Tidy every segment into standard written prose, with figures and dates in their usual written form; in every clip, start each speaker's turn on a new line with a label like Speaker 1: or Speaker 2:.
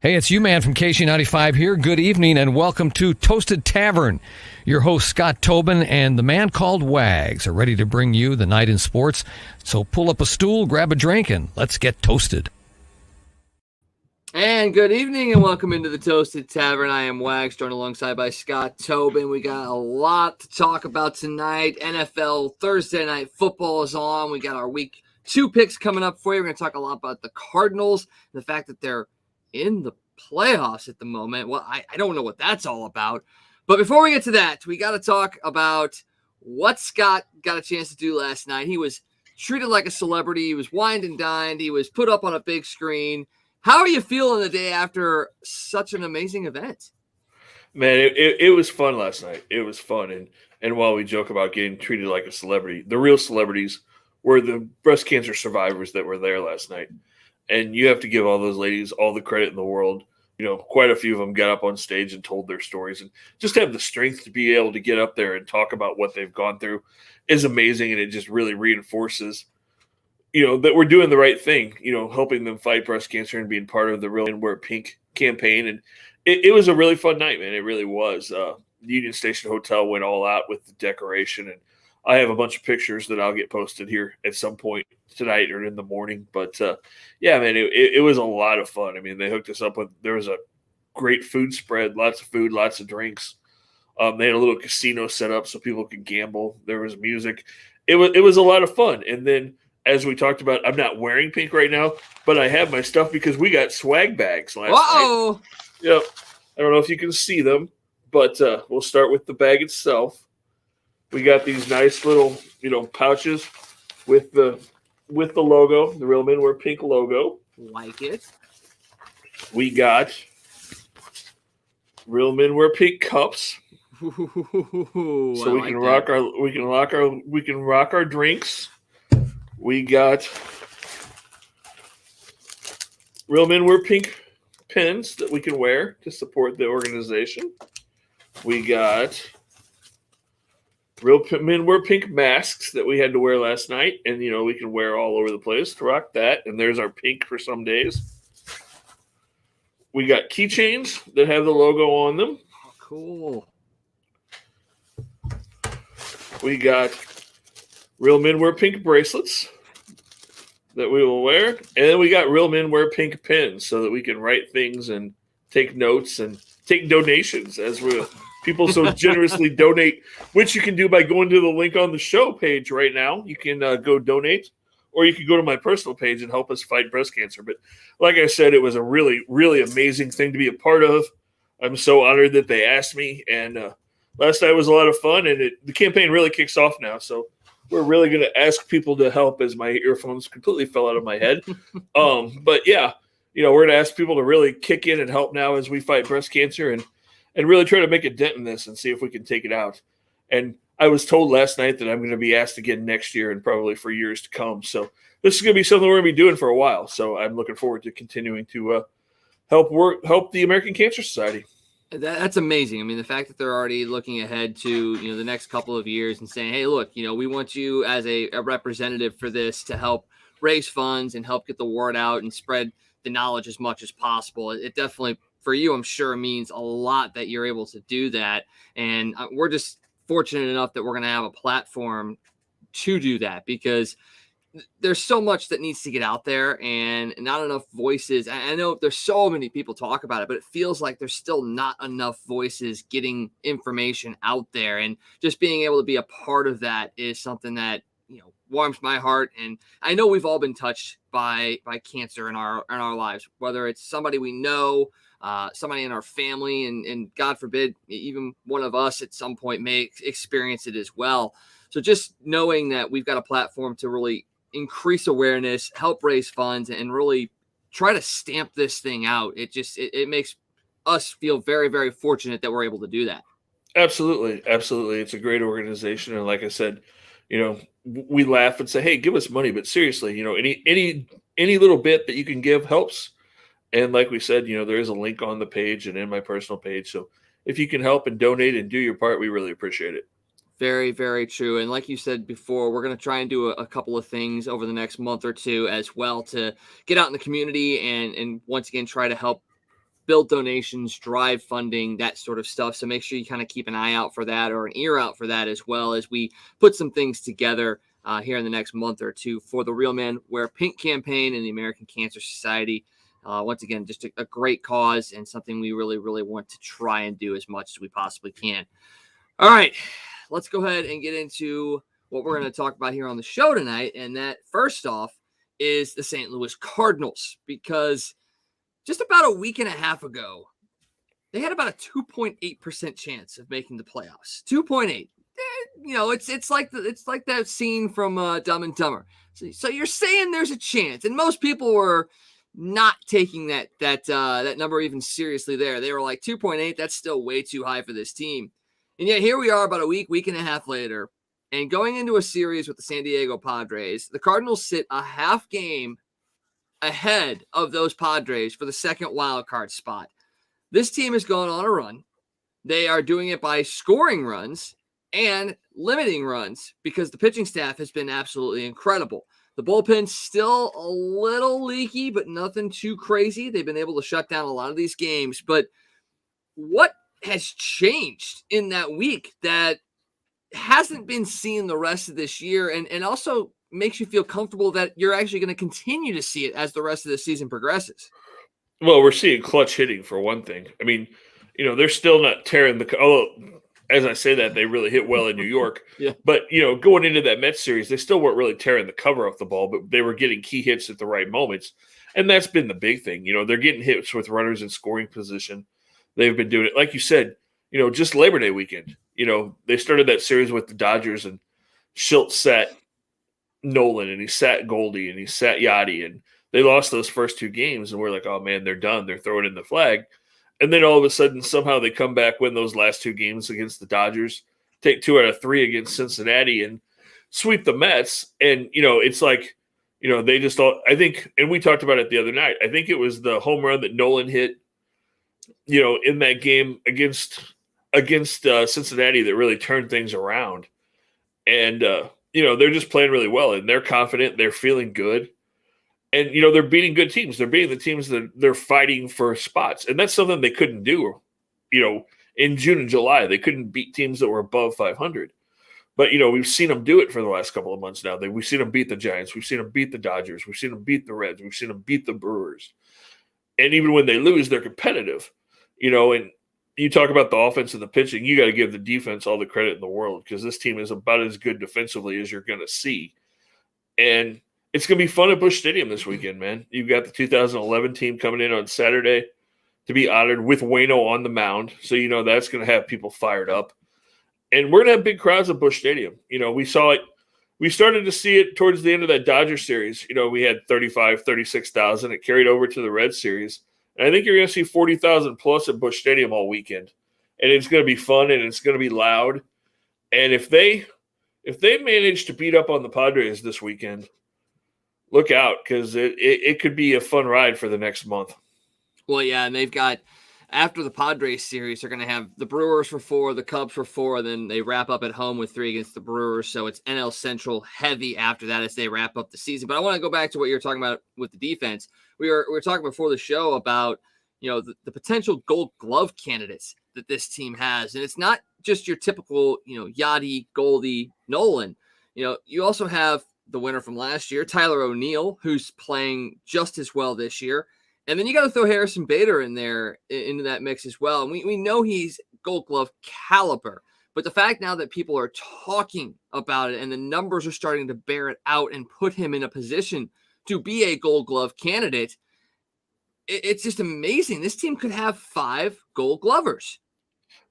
Speaker 1: Hey, it's you, man, from KC95 here. Good evening and welcome to Toasted Tavern. Your host, Scott Tobin, and the man called Wags are ready to bring you the night in sports. So pull up a stool, grab a drink, and let's get toasted.
Speaker 2: And good evening and welcome into the Toasted Tavern. I am Wags, joined alongside by Scott Tobin. We got a lot to talk about tonight. NFL Thursday Night Football is on. We got our Week 2 picks coming up for you. We're going to talk a lot about the Cardinals, the fact that they're in the playoffs at the moment. Well, I don't know what that's all about. But before we get to that, we got to talk about what Scott got a chance to do last night. He was treated like a celebrity. He was wined and dined. He was put up on a big screen. How are you feeling the day after such an amazing event?
Speaker 3: Man, it was fun last night. It was fun. And while we joke about getting treated like a celebrity, the real celebrities were the breast cancer survivors that were there last night. And you have to give all those ladies all the credit in the world. You know, quite a few of them got up on stage and told their stories, and just have the strength to be able to get up there and talk about what they've gone through is amazing. And it just really reinforces, that we're doing the right thing, helping them fight breast cancer and being part of the Real Men Wear Pink campaign. And it was a really fun night, man. It really was. The Union Station Hotel went all out with the decoration, and I have a bunch of pictures that I'll get posted here at some point tonight or in the morning. But yeah, man, it was a lot of fun. I mean, they hooked us up with, there was a great food spread, lots of food, lots of drinks. They had a little casino set up so people could gamble. There was music. It was a lot of fun. And then, as we talked about, I'm not wearing pink right now, but I have my stuff because we got swag bags last night. Yep. I don't know if you can see them, but we'll start with the bag itself. We got these nice little, pouches with the logo, the Real Men Wear Pink logo.
Speaker 2: Like it.
Speaker 3: We got Real Men Wear Pink cups.
Speaker 2: Ooh,
Speaker 3: So we can rock our drinks. We got Real Men Wear Pink pins that we can wear to support the organization. We got Real Men Wear Pink masks that we had to wear last night, and we can wear all over the place to rock that. And there's our pink for some days. We got keychains that have the logo on them.
Speaker 2: Oh, cool.
Speaker 3: We got Real Men Wear Pink bracelets that we will wear. And then we got Real Men Wear Pink pins so that we can write things and take notes and take donations as people so generously donate, which you can do by going to the link on the show page right now. You can go donate, or you can go to my personal page and help us fight breast cancer. But like I said, it was a really, really amazing thing to be a part of. I'm so honored that they asked me. And last night was a lot of fun, and the campaign really kicks off now. So we're really going to ask people to help as my earphones completely fell out of my head. But yeah, we're going to ask people to really kick in and help now as we fight breast cancer and really try to make a dent in this and see if we can take it out. And I was told last night that I'm going to be asked again next year and probably for years to come. So this is going to be something we're going to be doing for a while. So I'm looking forward to continuing to help the American Cancer Society.
Speaker 2: That's amazing. I mean, the fact that they're already looking ahead to, the next couple of years and saying, hey, look, we want you as a representative for this to help raise funds and help get the word out and spread the knowledge as much as possible. It definitely, for you, I'm sure, means a lot that you're able to do that. And we're just fortunate enough that we're going to have a platform to do that, because there's so much that needs to get out there and not enough voices. I know there's so many people talk about it, but it feels like there's still not enough voices getting information out there. And just being able to be a part of that is something that, warms my heart. And I know we've all been touched by cancer in our lives, whether it's somebody we know, somebody in our family, and God forbid, even one of us at some point may experience it as well. So just knowing that we've got a platform to really increase awareness, help raise funds, and really try to stamp this thing out, it makes us feel very, very fortunate that we're able to do that.
Speaker 3: Absolutely. It's a great organization. And like I said, we laugh and say, hey, give us money. But seriously, any little bit that you can give helps. And like we said, there is a link on the page and in my personal page. So if you can help and donate and do your part, we really appreciate it.
Speaker 2: Very, very true. And like you said before, we're going to try and do a couple of things over the next month or two as well to get out in the community and once again, try to help build donations, drive funding, that sort of stuff. So make sure you kind of keep an eye out for that, or an ear out for that, as well as we put some things together here in the next month or two for the Real Men Wear Pink campaign and the American Cancer Society. Once again, just a great cause and something we really, really want to try and do as much as we possibly can. All right, let's go ahead and get into what we're going to talk about here on the show tonight. And that, first off, is the St. Louis Cardinals, because just about a week and a half ago, they had about a 2.8% chance of making the playoffs. 2.8. You know, it's like that scene from Dumb and Dumber. So you're saying there's a chance, and most people were not taking that number even seriously. They were like 2.8. That's still way too high for this team, and yet here we are, about a week and a half later, and going into a series with the San Diego Padres. The Cardinals sit a half game ahead of those Padres for the second wild card spot. This team is going on a run. They are doing it by scoring runs and limiting runs, because the pitching staff has been absolutely incredible. The bullpen's still a little leaky, but nothing too crazy. They've been able to shut down a lot of these games. But what has changed in that week that hasn't been seen the rest of this year, and also makes you feel comfortable that you're actually going to continue to see it as the rest of the season progresses?
Speaker 3: Well, we're seeing clutch hitting, for one thing. I mean, you know, they're still not tearing the – although, as I say that, they really hit well in New York.
Speaker 2: Yeah.
Speaker 3: But, you know, going into that Mets series, they still weren't really tearing the cover off the ball, but they were getting key hits at the right moments. And that's been the big thing. You know, they're getting hits with runners in scoring position. They've been doing it. Like you said, you know, just Labor Day weekend. You know, they started that series with the Dodgers, and Schultz sat Nolan, and he sat Goldie, and he sat Yachty, and they lost those first two games, and we're like, oh, man, they're done. They're throwing in the flag. And then all of a sudden, somehow they come back, win those last two games against the Dodgers, take 2 out of 3 against Cincinnati, and sweep the Mets. And, you know, it's like, you know, they just all – I think – and we talked about it the other night. I think it was the home run that Nolan hit, you know, in that game against Cincinnati that really turned things around. And, you know, they're just playing really well, and they're confident. They're feeling good. And, you know, they're beating good teams. They're beating the teams that they're fighting for spots. And that's something they couldn't do, you know, in June and July. They couldn't beat teams that were above 500. But, you know, we've seen them do it for the last couple of months now. We've seen them beat the Giants. We've seen them beat the Dodgers. We've seen them beat the Reds. We've seen them beat the Brewers. And even when they lose, they're competitive, you know. And you talk about the offense and the pitching, you got to give the defense all the credit in the world, because this team is about as good defensively as you're going to see. And it's going to be fun at Busch Stadium this weekend, man. You've got the 2011 team coming in on Saturday to be honored with Waino on the mound. So, you know, that's going to have people fired up. And we're going to have big crowds at Busch Stadium. You know, we saw it. We started to see it towards the end of that Dodger series. You know, we had 35, 36,000. It carried over to the Red series. And I think you're going to see 40,000 plus at Busch Stadium all weekend. And it's going to be fun, and it's going to be loud. And if they manage to beat up on the Padres this weekend, look out, because it could be a fun ride for the next month.
Speaker 2: Well, yeah, and they've got, after the Padres series, they're going to have the Brewers for 4, the Cubs for 4, and then they wrap up at home with 3 against the Brewers. So it's NL Central heavy after that as they wrap up the season. But I want to go back to what you were talking about with the defense. We were talking before the show about, you know, the potential Gold Glove candidates that this team has. And it's not just your typical, you know, Yachty, Goldie, Nolan. You know, you also have the winner from last year, Tyler O'Neill, who's playing just as well this year. And then you got to throw Harrison Bader in there into that mix as well. And we know he's Gold Glove caliber, but the fact now that people are talking about it and the numbers are starting to bear it out and put him in a position to be a Gold Glove candidate, it's just amazing. This team could have 5 Gold Glovers.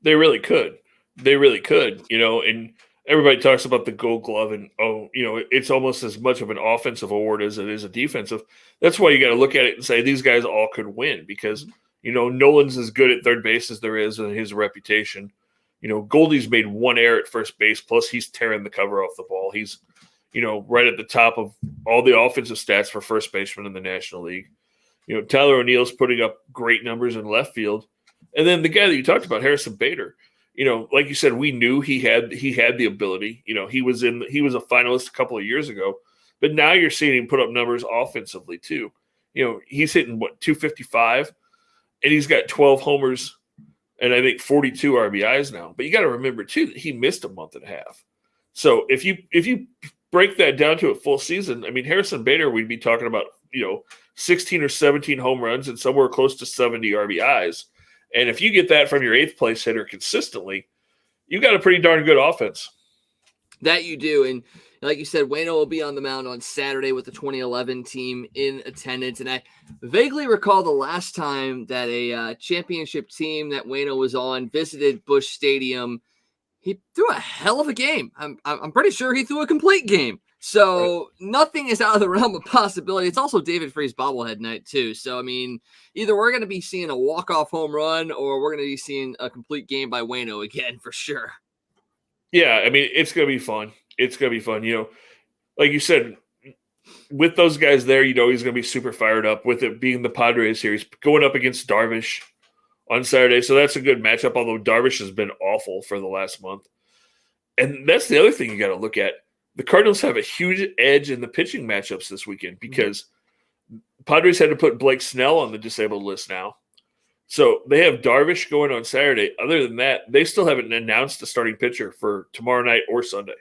Speaker 3: They really could. You know, and everybody talks about the Gold Glove, and, oh, you know, it's almost as much of an offensive award as it is a defensive. That's why you got to look at it and say these guys all could win, because, you know, Nolan's as good at third base as there is in his reputation. You know, Goldie's made 1 error at first base, plus he's tearing the cover off the ball. He's, you know, right at the top of all the offensive stats for first baseman in the National League. You know, Tyler O'Neill's putting up great numbers in left field. And then the guy that you talked about, Harrison Bader, you know, like you said, we knew he had the ability. You know, he was a finalist a couple of years ago, but now you're seeing him put up numbers offensively too. You know, he's hitting 255, and he's got 12 homers and I think 42 RBIs now. But you got to remember too that he missed a month and a half. So if you break that down to a full season, I mean, Harrison Bader, we'd be talking about 16 or 17 home runs and somewhere close to 70 RBIs. And if you get that from your 8th place hitter consistently, you got a pretty darn good offense.
Speaker 2: That you do. And like you said, Waino will be on the mound on Saturday with the 2011 team in attendance. And I vaguely recall the last time that a championship team that Waino was on visited Busch Stadium. He threw a hell of a game. I'm pretty sure he threw a complete game. So nothing is out of the realm of possibility. It's also David Freese bobblehead night too. So, I mean, either we're going to be seeing a walk-off home run or we're going to be seeing a complete game by Waino again for sure.
Speaker 3: Yeah, I mean, it's going to be fun. It's going to be fun. Like you said, with those guys there, he's going to be super fired up with it being the Padres series going up against Darvish on Saturday. So that's a good matchup, although Darvish has been awful for the last month. And that's the other thing you got to look at. The Cardinals have a huge edge in the pitching matchups this weekend because Padres had to put Blake Snell on the disabled list now. So they have Darvish going on Saturday. Other than that, they still haven't announced a starting pitcher for tomorrow night or Sunday.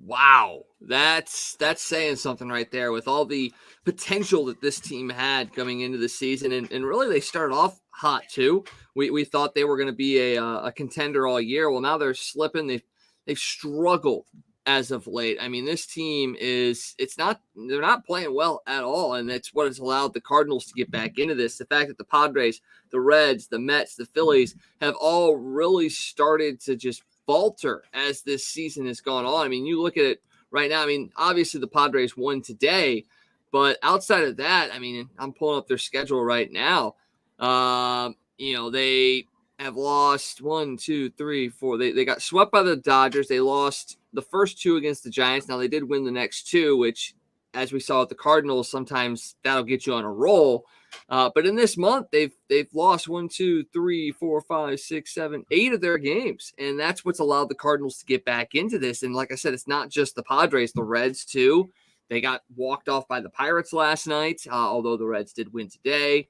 Speaker 2: Wow. That's saying something right there with all the potential that this team had coming into the season. And really they started off hot too. We thought they were going to be a contender all year. Well, now they're slipping. They've struggled as of late. I mean, this team they're not playing well at all. And that's what has allowed the Cardinals to get back into this. The fact that the Padres, the Reds, the Mets, the Phillies have all really started to just falter as this season has gone on. I mean, you look at it right now. I mean, obviously the Padres won today, but outside of that, I mean, I'm pulling up their schedule right now. They have lost 1, 2, 3, 4. They got swept by the Dodgers. They lost the first 2 against the Giants. Now they did win the next 2, which, as we saw with the Cardinals, sometimes that'll get you on a roll. But in this month, they've lost 1, 2, 3, 4, 5, 6, 7, 8 of their games, and that's what's allowed the Cardinals to get back into this. And like I said, it's not just the Padres, the Reds too. They got walked off by the Pirates last night, although the Reds did win today.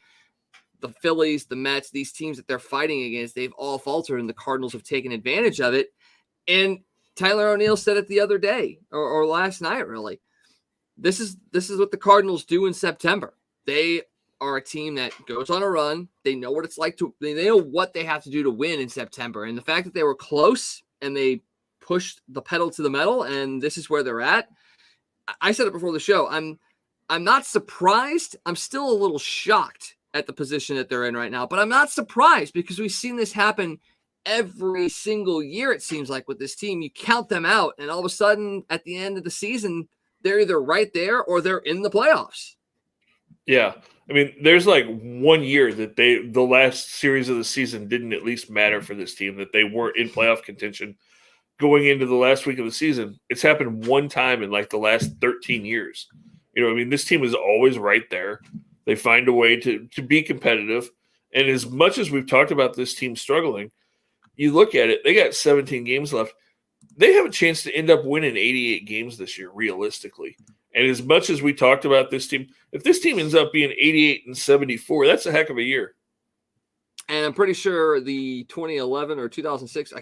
Speaker 2: The Phillies, the Mets, these teams that they're fighting against, they've all faltered, and the Cardinals have taken advantage of it. And Tyler O'Neill said it the other day, or last night, really. This is what the Cardinals do in September. They are a team that goes on a run. They know what it's like they know what they have to do to win in September. And the fact that they were close and they pushed the pedal to the metal, and this is where they're at. I said it before the show. I'm not surprised. I'm still a little shocked at the position that they're in right now, but I'm not surprised because we've seen this happen every single year. It seems like with this team, you count them out and all of a sudden at the end of the season, they're either right there or they're in the playoffs.
Speaker 3: Yeah. I mean, there's like 1 year that the last series of the season didn't at least matter for this team, that they weren't in playoff contention going into the last week of the season. It's happened one time in like the last 13 years. I mean, this team is always right there. They find a way to be competitive. And as much as we've talked about this team struggling, you look at it, they got 17 games left. They have a chance to end up winning 88 games this year, realistically. And as much as we talked about this team, if this team ends up being 88-74, that's a heck of a year.
Speaker 2: And I'm pretty sure the 2011 or 2006,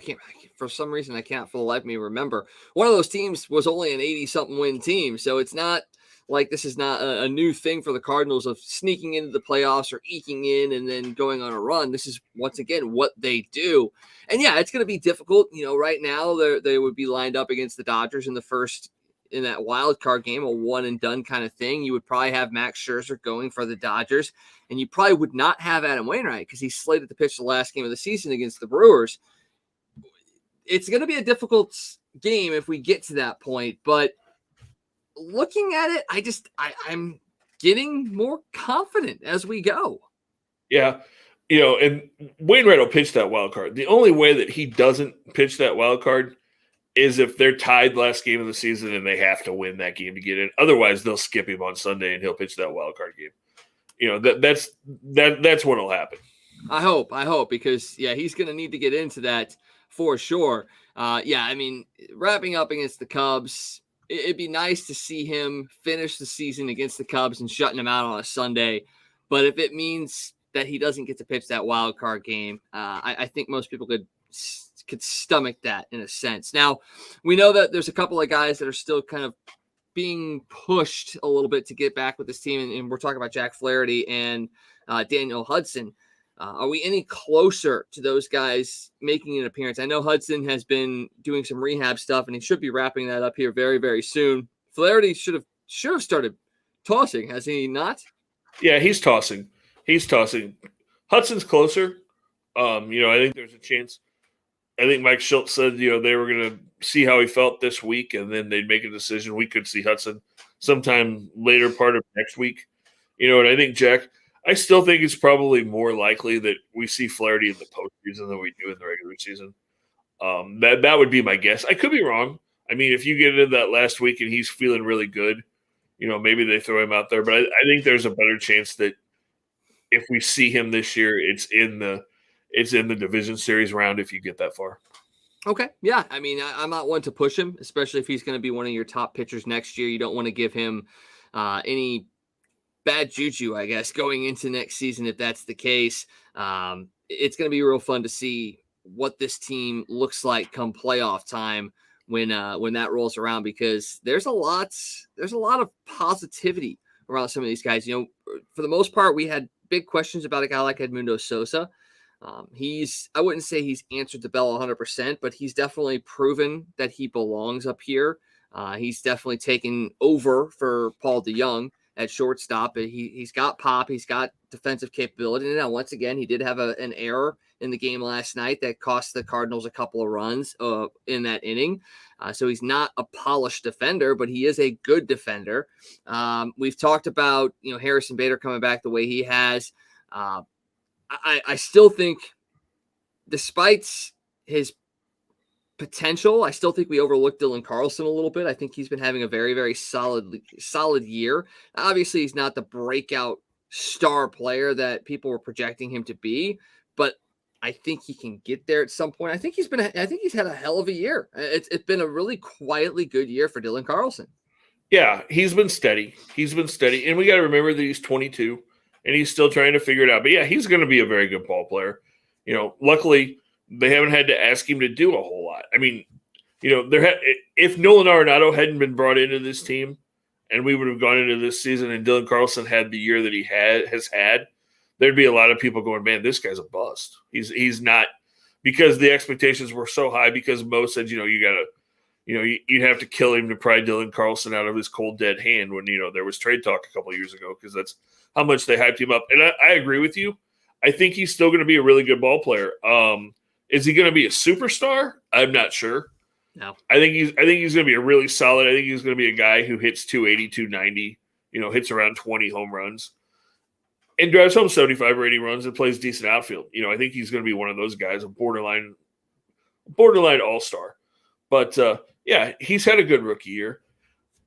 Speaker 2: for some reason, I can't for the life of me remember. One of those teams was only an 80-something win team. So it's not like this is not a new thing for the Cardinals of sneaking into the playoffs or eking in and then going on a run. This is, once again, what they do. And yeah, it's going to be difficult. Right now they would be lined up against the Dodgers in that wild card game, a one and done kind of thing. You would probably have Max Scherzer going for the Dodgers, and you probably would not have Adam Wainwright because he's slated to pitch the last game of the season against the Brewers. It's going to be a difficult game if we get to that point, but looking at it, I'm getting more confident as we go.
Speaker 3: Yeah. And Wainwright will pitch that wild card. The only way that he doesn't pitch that wild card is if they're tied last game of the season and they have to win that game to get in. Otherwise, they'll skip him on Sunday and he'll pitch that wild card game. That's what'll happen.
Speaker 2: I hope because he's going to need to get into that for sure. I mean, wrapping up against the Cubs, it'd be nice to see him finish the season against the Cubs and shutting them out on a Sunday. But if it means that he doesn't get to pitch that wild card game. I think most people could stomach that in a sense. Now, we know that there's a couple of guys that are still kind of being pushed a little bit to get back with this team, and we're talking about Jack Flaherty and Daniel Hudson. Are we any closer to those guys making an appearance? I know Hudson has been doing some rehab stuff, and he should be wrapping that up here very, very soon. Flaherty should have started tossing, has he not?
Speaker 3: Yeah, he's tossing. Hudson's closer. I think there's a chance. I think Mike Schultz said, they were going to see how he felt this week, and then they'd make a decision. We could see Hudson sometime later part of next week. And I think Jack, I still think it's probably more likely that we see Flaherty in the postseason than we do in the regular season. That would be my guess. I could be wrong. I mean, if you get into that last week and he's feeling really good, maybe they throw him out there. But I think there's a better chance that if we see him this year, it's in the division series round if you get that far.
Speaker 2: Okay. Yeah. I mean, I'm not one to push him, especially if he's going to be one of your top pitchers next year. You don't want to give him any bad juju, I guess, going into next season. If that's the case, it's going to be real fun to see what this team looks like come playoff time when that rolls around, because there's a lot of positivity around some of these guys. For the most part, we had big questions about a guy like Edmundo Sosa. I wouldn't say he's answered the bell 100%, but he's definitely proven that he belongs up here. He's definitely taken over for Paul DeJong at shortstop. He's got pop. He's got defensive capability. And now, once again, he did have an error in the game last night that cost the Cardinals a couple of runs in that inning. So he's not a polished defender, but he is a good defender. We've talked about, Harrison Bader coming back the way he has. I still think, despite his potential, I still think we overlooked Dylan Carlson a little bit. I think he's been having a very, very solid year. Obviously, he's not the breakout star player that people were projecting him to be, but I think he can get there at some point. I think he's had a hell of a year. It's been a really quietly good year for Dylan Carlson.
Speaker 3: Yeah, he's been steady. And we got to remember that he's 22 and he's still trying to figure it out. But yeah, he's going to be a very good ball player. Luckily they haven't had to ask him to do a whole lot. I mean, if Nolan Arenado hadn't been brought into this team and we would have gone into this season and Dylan Carlson had the year that he has had, there'd be a lot of people going, man, this guy's a bust. He's not, because the expectations were so high, because Mo said, you'd have to kill him to pry Dylan Carlson out of his cold, dead hand when, there was trade talk a couple of years ago, because that's how much they hyped him up. And I agree with you. I think he's still going to be a really good ball player. Is he going to be a superstar? I'm not sure.
Speaker 2: No.
Speaker 3: I think he's going to be a really solid. I think he's going to be a guy who hits 280, 290, hits around 20 home runs and drives home 75 or 80 runs and plays decent outfield. I think he's going to be one of those guys, a borderline all-star. But, yeah, he's had a good rookie year.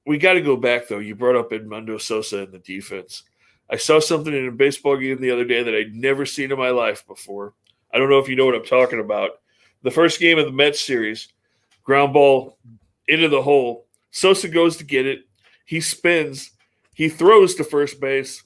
Speaker 3: We got to go back, though. You brought up Edmundo Sosa and the defense. I saw something in a baseball game the other day that I'd never seen in my life before. I don't know if you know what I'm talking about. The first game of the Mets series, ground ball into the hole. Sosa goes to get it. He spins. He throws to first base.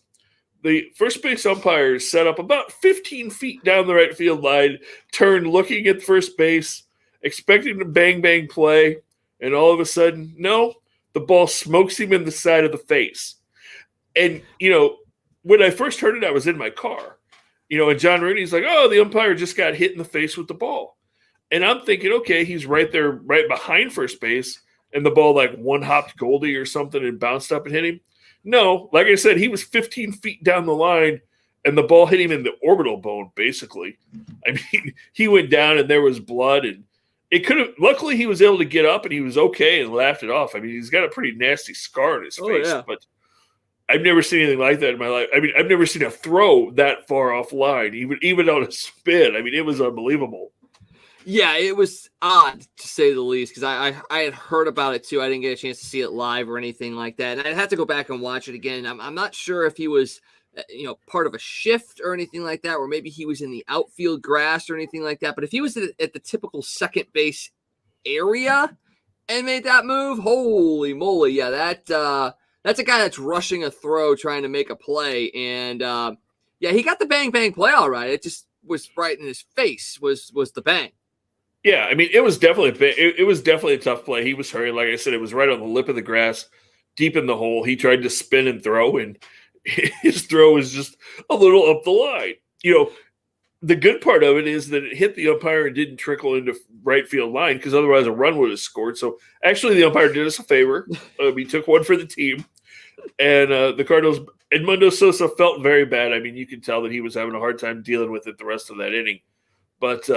Speaker 3: The first base umpire is set up about 15 feet down the right field line, turned looking at first base, expecting to bang play, and all of a sudden, no, the ball smokes him in the side of the face. And, when I first heard it, I was in my car. And John Rooney's like, oh, the umpire just got hit in the face with the ball. And I'm thinking, okay, he's right there, right behind first base, and the ball like one-hopped Goldie or something and bounced up and hit him. No, like I said, he was 15 feet down the line, and the ball hit him in the orbital bone, basically. I mean, he went down, and there was blood, and it could have – luckily, he was able to get up, and he was okay and laughed it off. I mean, he's got a pretty nasty scar on his face,
Speaker 2: yeah.
Speaker 3: But I've never seen anything like that in my life. I mean, I've never seen a throw that far off line, even on a spin. I mean, it was unbelievable.
Speaker 2: Yeah, it was odd, to say the least, because I had heard about it too. I didn't get a chance to see it live or anything like that. And I'd have to go back and watch it again. I'm not sure if he was, part of a shift or anything like that, or maybe he was in the outfield grass or anything like that. But if he was at the typical second base area and made that move, holy moly, yeah, that's a guy that's rushing a throw trying to make a play. And Yeah, he got the bang bang play all right. It just was right in his face was the bang.
Speaker 3: Yeah, I mean, it was definitely it was definitely a tough play. He was hurried, like I said, it was right on the lip of the grass, deep in the hole. He tried to spin and throw, and his throw was just a little up the line. The good part of it is that it hit the umpire and didn't trickle into right field line, because otherwise a run would have scored. So actually, the umpire did us a favor. He took one for the team, and the Cardinals. Edmundo Sosa felt very bad. I mean, you could tell that he was having a hard time dealing with it the rest of that inning. But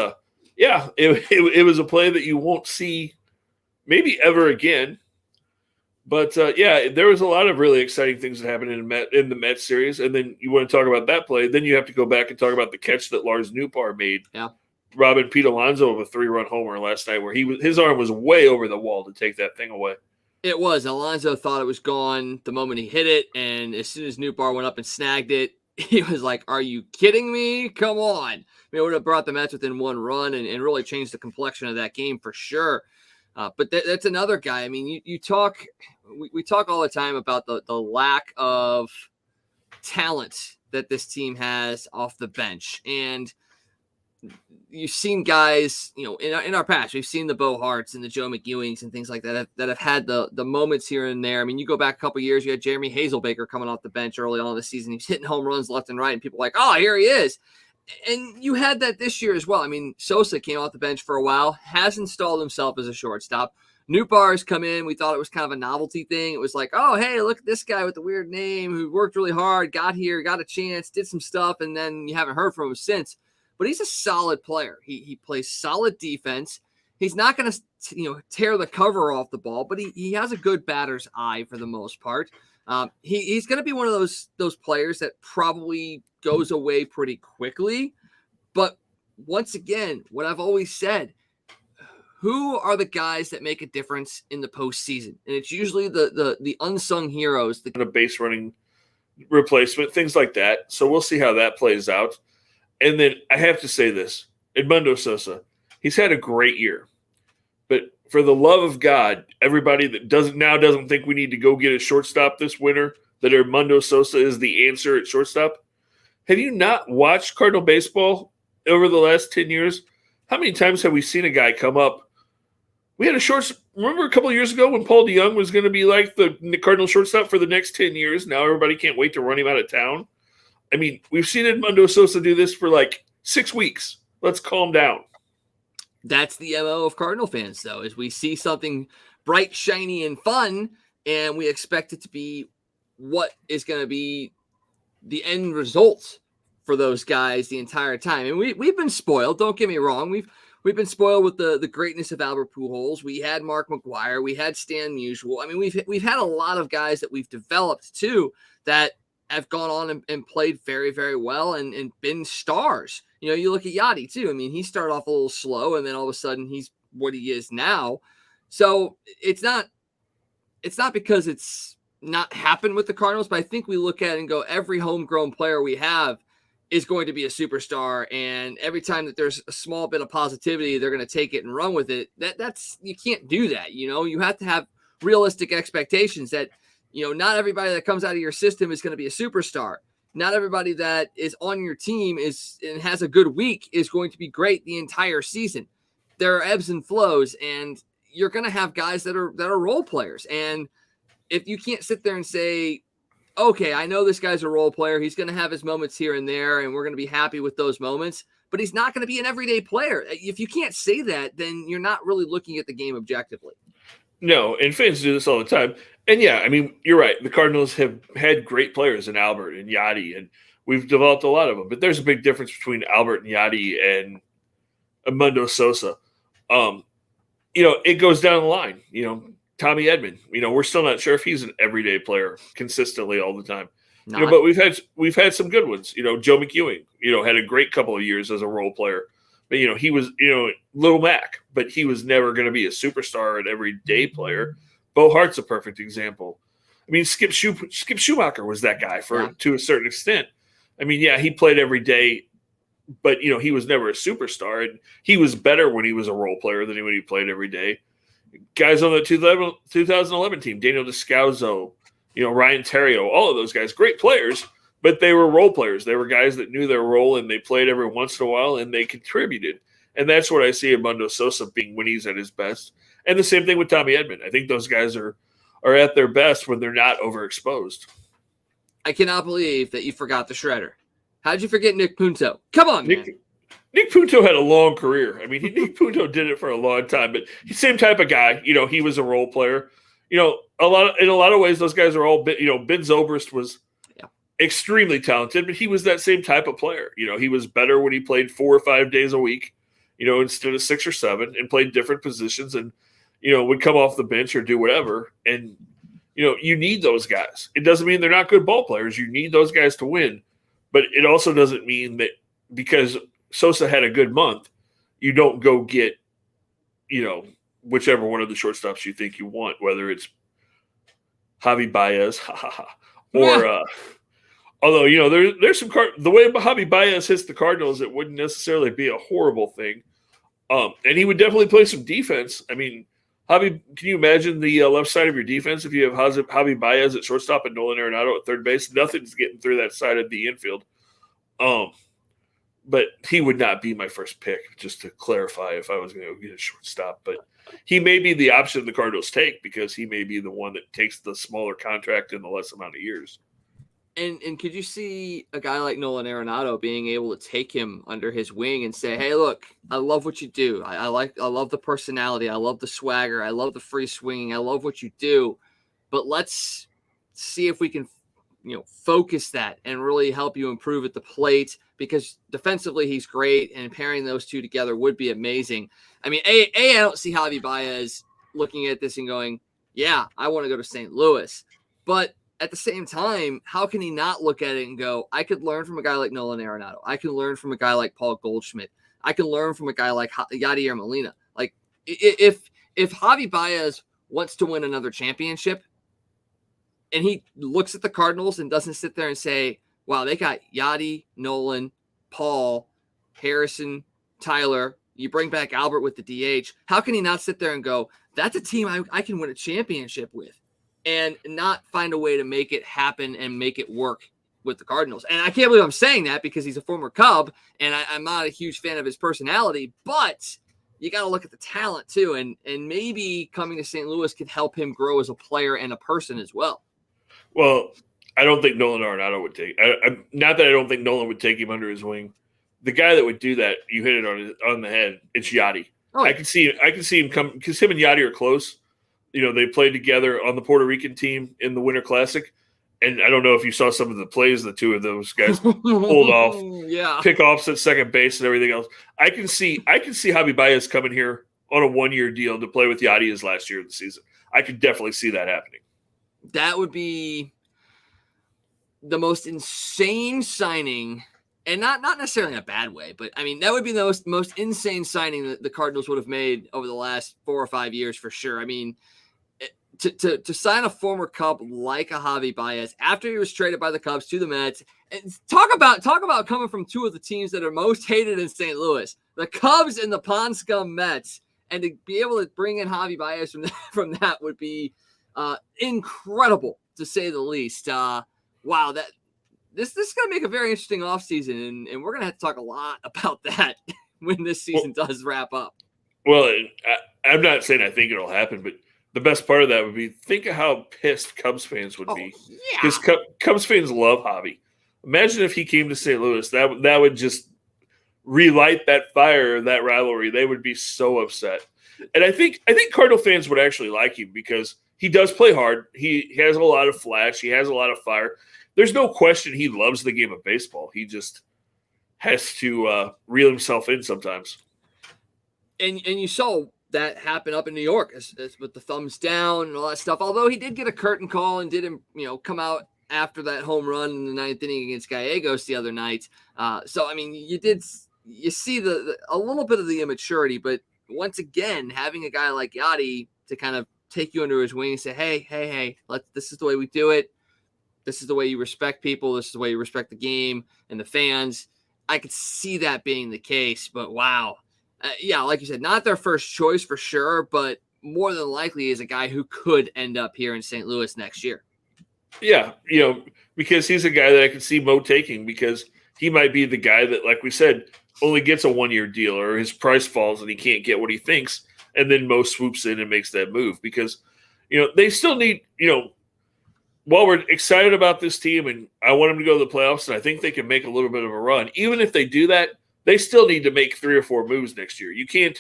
Speaker 3: yeah, it was a play that you won't see maybe ever again. But yeah, there was a lot of really exciting things that happened in the Mets series. And then you want to talk about that play, then you have to go back and talk about the catch that Lars Nootbaar made.
Speaker 2: Yeah,
Speaker 3: robbing Pete Alonso of a 3-run homer last night, where his arm was way over the wall to take that thing away.
Speaker 2: It was. Alonso thought it was gone the moment he hit it, and as soon as Nootbaar went up and snagged it, he was like, "Are you kidding me? Come on!" I mean, it would have brought the Mets within one run and really changed the complexion of that game for sure. But that's another guy. I mean, we talk all the time about the lack of talent that this team has off the bench, and you've seen guys, in our past, we've seen the Bo Harts and the Joe McEwings and things like that have had the moments here and there. I mean, you go back a couple years, you had Jeremy Hazelbaker coming off the bench early on in the season. He's hitting home runs left and right, and people are like, "Oh, here he is." And you had that this year as well. I mean, Sosa came off the bench for a while, has installed himself as a shortstop. Nootbaar has come in. We thought it was kind of a novelty thing. It was like, "Oh, hey, look at this guy with the weird name who worked really hard, got here, got a chance, did some stuff, and then you haven't heard from him since." But he's a solid player. He plays solid defense. He's not going to tear the cover off the ball, but he has a good batter's eye for the most part. He's going to be one of those players that probably goes away pretty quickly. But once again, what I've always said, who are the guys that make a difference in the postseason? And it's usually the unsung heroes.
Speaker 3: A base running replacement, things like that. So we'll see how that plays out. And then I have to say this, Edmundo Sosa, he's had a great year. But for the love of God, everybody that doesn't think we need to go get a shortstop this winter, that Edmundo Sosa is the answer at shortstop. Have you not watched Cardinal baseball over the last 10 years? How many times have we seen a guy come up? We had remember a couple of years ago when Paul DeYoung was going to be like the Cardinal shortstop for the next 10 years? Now everybody can't wait to run him out of town. I mean, we've seen Edmundo Sosa do this for like 6 weeks. Let's calm down.
Speaker 2: That's the MO of Cardinal fans, though, is we see something bright, shiny, and fun, and we expect it to be what is going to be the end result for those guys the entire time. And we've been spoiled. Don't get me wrong. We've been spoiled with the greatness of Albert Pujols. We had Mark McGwire. We had Stan Musial. I mean, we've had a lot of guys that we've developed too that have gone on and played very, very well and been stars. You look at Yachty too. I mean, he started off a little slow, and then all of a sudden he's what he is now. So it's not because it's not happened with the Cardinals, but I think we look at it and go, every homegrown player we have is going to be a superstar, and every time that there's a small bit of positivity, they're going to take it and run with it. That's you can't do that. You have to have realistic expectations that not everybody that comes out of your system is going to be a superstar. Not everybody that is on your team and has a good week is going to be great the entire season. There are ebbs and flows, and you're going to have guys that are role players. And if you can't sit there and say, "Okay, I know this guy's a role player. He's going to have his moments here and there, and we're going to be happy with those moments," but he's not going to be an everyday player. If you can't say that, then you're not really looking at the game objectively.
Speaker 3: No, and fans do this all the time. And yeah, I mean, you're right. The Cardinals have had great players in Albert and Yachty, and we've developed a lot of them. But there's a big difference between Albert and Yachty and Edmundo Sosa. It goes down the line. Tommy Edman. We're still not sure if he's an everyday player consistently all the time. But we've had some good ones. Joe McEwing. Had a great couple of years as a role player. But he was Little Mac, but he was never going to be a superstar, an everyday player. Bo Hart's a perfect example. I mean, Skip Schumacher was that guy to a certain extent. I mean, yeah, he played every day, but he was never a superstar, and he was better when he was a role player than when he played every day. Guys on the 2011 team, Daniel Descalzo, Ryan Terrio, all of those guys, great players, but they were role players. They were guys that knew their role, and they played every once in a while, and they contributed. And that's what I see Edmundo Sosa being when he's at his best. And the same thing with Tommy Edman. I think those guys are at their best when they're not overexposed.
Speaker 2: I cannot believe that you forgot the shredder. How'd you forget Nick Punto? Come on, man.
Speaker 3: Nick Punto had a long career. I mean, Nick Punto did it for a long time, but he's the same type of guy. You know, he was a role player. You know, in a lot of ways, those guys are all. You know, Ben Zobrist was extremely talented, but he was that same type of player. You know, he was better when he played 4 or 5 days a week, you know, instead of 6 or 7, and played different positions, and you know, would come off the bench or do whatever. And you know, you need those guys. It doesn't mean they're not good ball players. You need those guys to win, but it also doesn't mean that because Sosa had a good month, you don't go get, you know, whichever one of the shortstops you think you want, whether it's Javi Baez, or although, you know, there's some the way Javi Baez hits the Cardinals, it wouldn't necessarily be a horrible thing. And he would definitely play some defense. I mean, Javi, can you imagine the left side of your defense if you have Javi Baez at shortstop and Nolan Arenado at third base? Nothing's getting through that side of the infield. But he would not be my first pick, just to clarify, if I was going to get a shortstop. But he may be the option the Cardinals take because he may be the one that takes the smaller contract in the less amount of years.
Speaker 2: And could you see a guy like Nolan Arenado being able to take him under his wing and say, hey, look, I love what you do. I love the personality. I love the swagger. I love the free swinging. I love what you do. But let's see if we can, you know, focus that and really help you improve at the plate, because defensively he's great, and pairing those two together would be amazing. I mean, I don't see Javi Baez looking at this and going, yeah, I want to go to St. Louis. But at the same time, how can he not look at it and go, I could learn from a guy like Nolan Arenado. I can learn from a guy like Paul Goldschmidt. I can learn from a guy like Yadier Molina. Like, if Javi Baez wants to win another championship, and he looks at the Cardinals and doesn't sit there and say, wow, they got Yadi, Nolan, Paul, Harrison, Tyler. You bring back Albert with the DH. How can he not sit there and go, that's a team I can win a championship with, and not find a way to make it happen and make it work with the Cardinals? And I can't believe I'm saying that because he's a former Cub, and I'm not a huge fan of his personality, but you got to look at the talent too. And maybe coming to St. Louis could help him grow as a player and a person as well.
Speaker 3: Well, I don't think Nolan Arenado would take. Not that I don't think Nolan would take him under his wing. The guy that would do that, you hit it on the head. It's Yadi. Oh, yeah. I can see him come, because him and Yadi are close. You know, they played together on the Puerto Rican team in the Winter Classic, and I don't know if you saw some of the plays the two of those guys pulled off, pickoffs at second base and everything else. I can see Javi Baez coming here on a 1-year deal to play with Yadi his last year of the season. I could definitely see that happening.
Speaker 2: That would be the most insane signing, and not necessarily in a bad way, but I mean, that would be the most insane signing that the Cardinals would have made over the last 4 or 5 years for sure. I mean, to sign a former Cub like a Javi Baez after he was traded by the Cubs to the Mets, and talk about coming from two of the teams that are most hated in St. Louis, the Cubs and the Pond Scum Mets, and to be able to bring in Javi Baez from that would be incredible, to say the least. Wow, this is going to make a very interesting offseason, and we're going to have to talk a lot about that when this season does wrap up.
Speaker 3: Well, I'm not saying I think it'll happen, but the best part of that would be, think of how pissed Cubs fans would be. Because Cubs fans love Javi. Imagine if he came to St. Louis. That would just relight that fire, that rivalry. They would be so upset. And I think Cardinal fans would actually like him because he does play hard. He has a lot of flash. He has a lot of fire. There's no question he loves the game of baseball. He just has to reel himself in sometimes.
Speaker 2: And you saw that happen up in New York as with the thumbs down and all that stuff. Although he did get a curtain call and didn't, come out after that home run in the 9th inning against Gallegos the other night. So I mean, you see a little bit of the immaturity, but once again, having a guy like Yadi to kind of take you under his wing and say, hey, this is the way we do it. This is the way you respect people. This is the way you respect the game and the fans. I could see that being the case, but wow. Like you said, not their first choice for sure, but more than likely is a guy who could end up here in St. Louis next year.
Speaker 3: Yeah, because he's a guy that I can see Mo taking because he might be the guy that, like we said, only gets a 1-year deal or his price falls and he can't get what he thinks. And then Mo swoops in and makes that move because, they still need, while we're excited about this team and I want them to go to the playoffs and I think they can make a little bit of a run, even if they do that, they still need to make 3 or 4 moves next year. You can't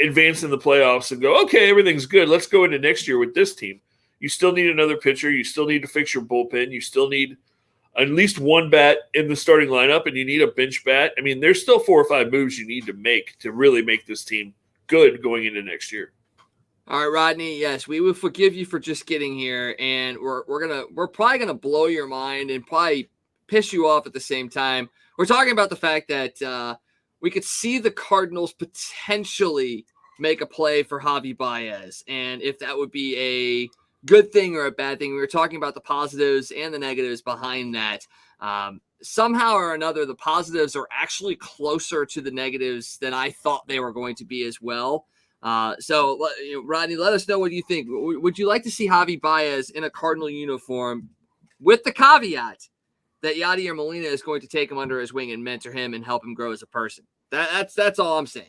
Speaker 3: advance in the playoffs and go, okay, everything's good. Let's go into next year with this team. You still need another pitcher. You still need to fix your bullpen. You still need at least one bat in the starting lineup, and you need a bench bat. I mean, there's still 4 or 5 moves you need to make to really make this team good going into next year.
Speaker 2: All right, Rodney. Yes, we will forgive you for just getting here, and we're probably gonna blow your mind and probably piss you off at the same time. We're talking about the fact that we could see the Cardinals potentially make a play for Javi Baez, and if that would be a good thing or a bad thing. We were talking about the positives and the negatives behind that. Somehow or another, the positives are actually closer to the negatives than I thought they were going to be as well. So, Rodney, let us know what you think. Would you like to see Javi Baez in a Cardinal uniform with the caveat that Yadier Molina is going to take him under his wing and mentor him and help him grow as a person? That's all I'm saying.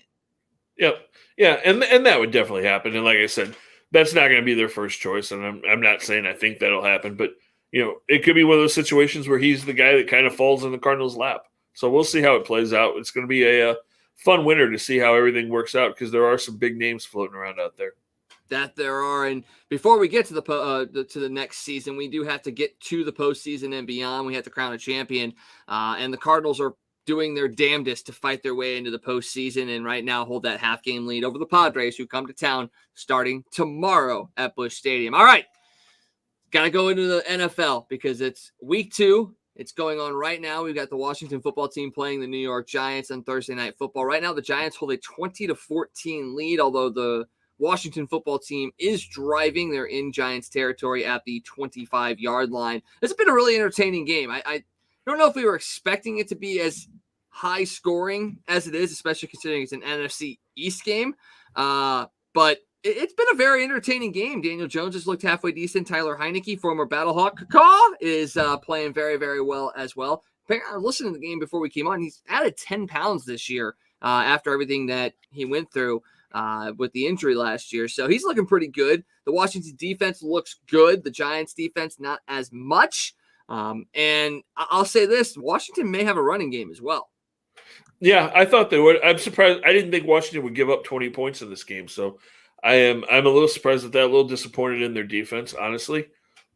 Speaker 3: Yep. Yeah, and that would definitely happen. And like I said, that's not going to be their first choice, and I'm not saying I think that'll happen, but it could be one of those situations where he's the guy that kind of falls in the Cardinals' lap. So we'll see how it plays out. It's going to be a fun winter to see how everything works out because there are some big names floating around out there.
Speaker 2: That there are, and before we get to the next season, we do have to get to the postseason and beyond. We have to crown a champion, and the Cardinals are doing their damnedest to fight their way into the postseason and right now hold that half-game lead over the Padres, who come to town starting tomorrow at Busch Stadium. All right, got to go into the NFL because it's week 2. It's going on right now. We've got the Washington football team playing the New York Giants on Thursday Night Football. Right now, the Giants hold a 20-14 lead, although the Washington football team is driving. They're in Giants territory at the 25-yard line. It's been a really entertaining game. I don't know if we were expecting it to be as high scoring as it is, especially considering it's an NFC East game. But it's been a very entertaining game. Daniel Jones has looked halfway decent. Tyler Heineke, former Battlehawk, is playing very, very well as well. I listened to the game before we came on. He's added 10 pounds this year after everything that he went through with the injury last year. So he's looking pretty good. The Washington defense looks good. The Giants defense, not as much. And I'll say this, Washington may have a running game as well.
Speaker 3: Yeah, I thought they would. I'm surprised. I didn't think Washington would give up 20 points in this game. So I'm a little surprised at that, a little disappointed in their defense, honestly.